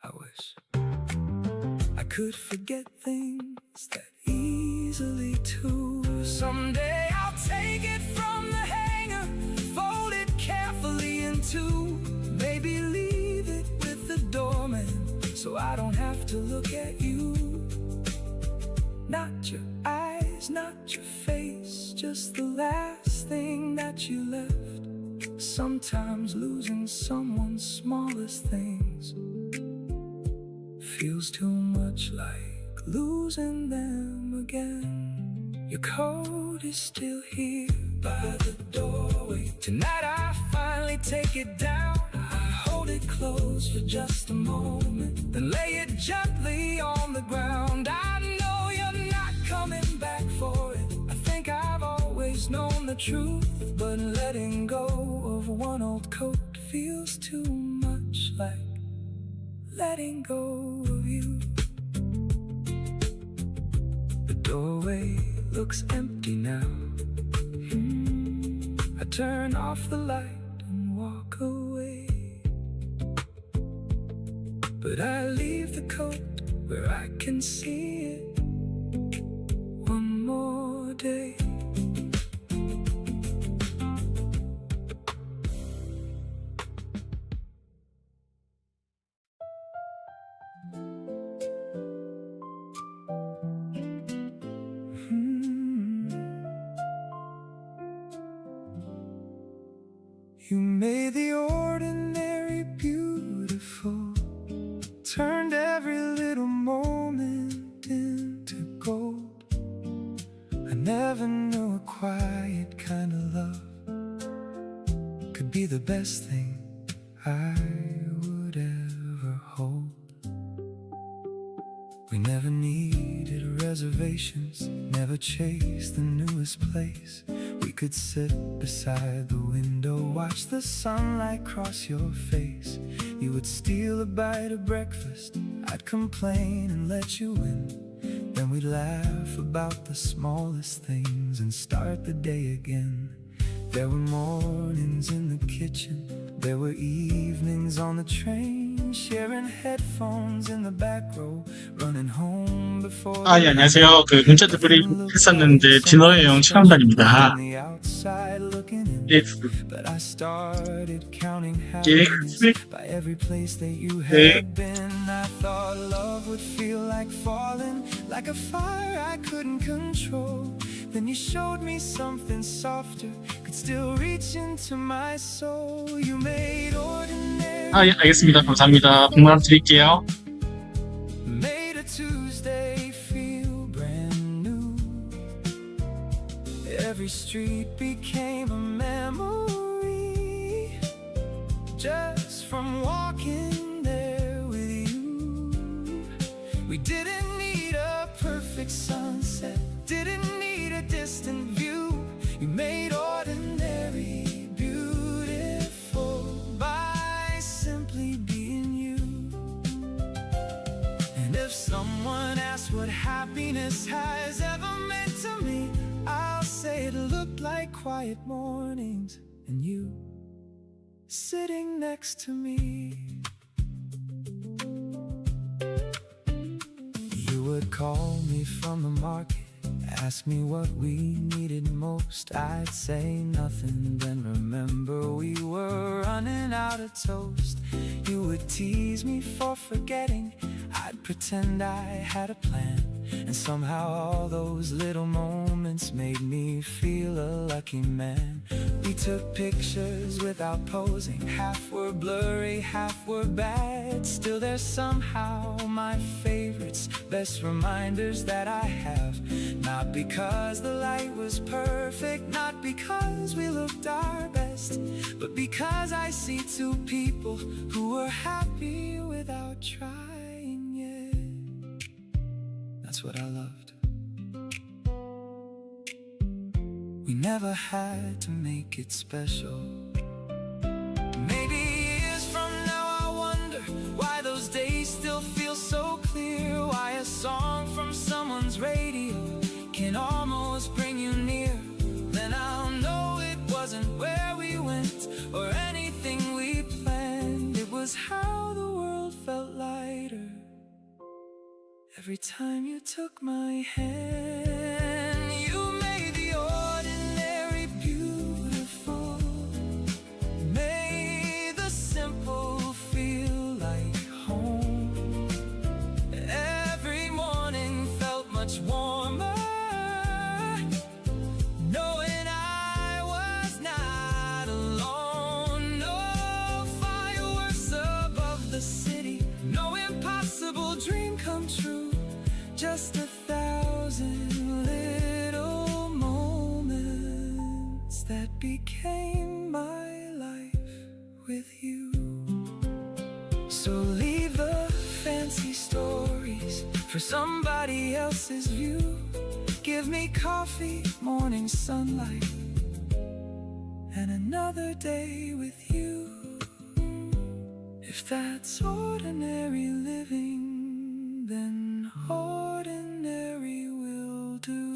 I wish I could forget things that easily too. Someday I'll take it from the hanger, fold it carefully in two, maybe leave it with the doorman so I don't have to look at you. Not your eyes, not your face, just the last thing that you left. Sometimes losing someone's smallest things feels too much like losing them again. Your coat is still here by the doorway. Tonight I finally take it down. I hold it close for just a moment, then lay it gently on the ground. I know you're not coming back for it. I think I've always known the truth, but letting go of one old coat feels too much like letting go of you. The doorway looks empty now. I turn off the light and walk away, but I leave the coat where I can see it one more day. You made the ordinary beautiful, turned every little moment into gold. I never knew a quiet kind of love could be the best thing I would ever hold. We never needed reservations, never chased the newest place. We could sit beside the window, watch the sunlight cross your face. You would steal a bite of breakfast, I'd complain and let you in. Then we'd laugh about the smallest things and start the day again. There were mornings in the kitchen, there were evenings on the train, sharing headphones in the back row, running home before. 예, 안녕하세요. 문자 드리블 했었는데 디너 여행 체험단입니다. 예, But I started counting 예, happiness by every place that you had been. I thought love would feel like falling, like a fire I couldn't control. Then you showed me something softer, could still reach into my soul. You made ordinary. 예, 알겠습니다. 감사합니다. 100,000원 드릴게요. Made a Tuesday feel brand new. Every street became a memory, just from walking there with you. We didn't need a perfect sunset, didn't need a distant view. You made ordinary beautiful by simply being you. And if someone asks what happiness has ever meant to me, I'll say it looked like quiet mornings and you sitting next to me. You would call me from the market, ask me what we needed most. I'd say nothing, then remember we were running out of toast. You would tease me for forgetting, I'd pretend I had a plan. And somehow all those little moments made me feel a lucky man. We took pictures without posing, half were blurry, half were bad. Still they're somehow my favorites, best reminders that I have. Not because the light was perfect, not because we looked our best, but because I see two people who were happy without trying. Yeah, that's what I loved. We never had to make it special. Maybe years from now I wonder why those days still feel so clear, why a song from someone's radio can almost bring you near. Then I'll know it wasn't where we went or anything we planned. It was how the world felt lighter every time you took my hand. You made the ordinary beautiful, made the simple feel like home. Every morning felt much warmer, knowing I was not alone. No fireworks above the city, no impossible dream come true, just 1,000 little moments that became my life with you. So leave the fancy stories for somebody else's view. Give me coffee, morning sunlight, and another day with you. If that's ordinary living, then ordinary will do.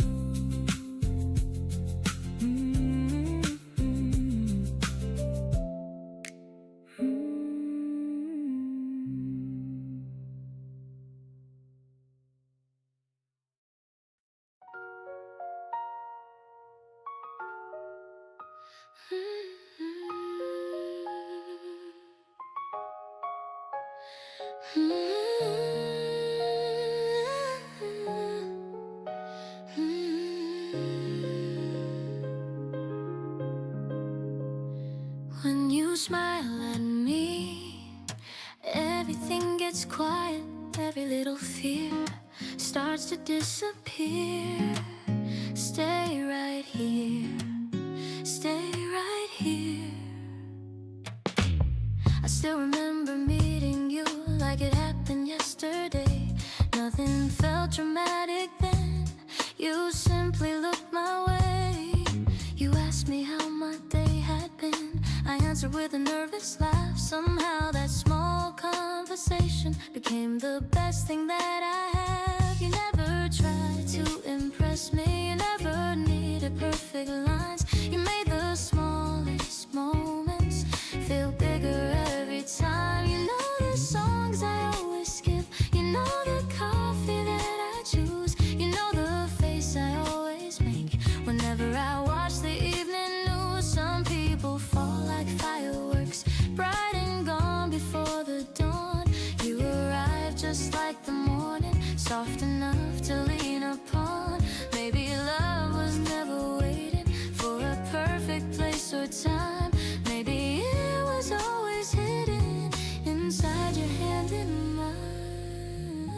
When you smile at me, everything gets quiet. Every little fear starts to disappear. Stay right here, stay right here. I still remember meeting you like it happened yesterday. Nothing felt dramatic then. You simply looked my way. You asked me how my day had been. I answered with a nervous laugh. Somehow that small conversation became the best thing that I have. You never tried to impress me. You never needed perfect lines. You made the smallest moments feel bigger every time. You know the songs I always skip. You know the coffee that I choose. You know the face I always make whenever I watch the evening news. Some people fall like fireworks, bright and gone before the dawn. You arrive just like the morning, soft enough to lean upon. Maybe love was never waiting for a perfect place or time. Maybe it was always hidden inside your hand in mine.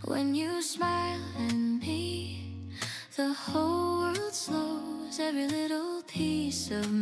When you smile at me, the whole world slows. Every little piece of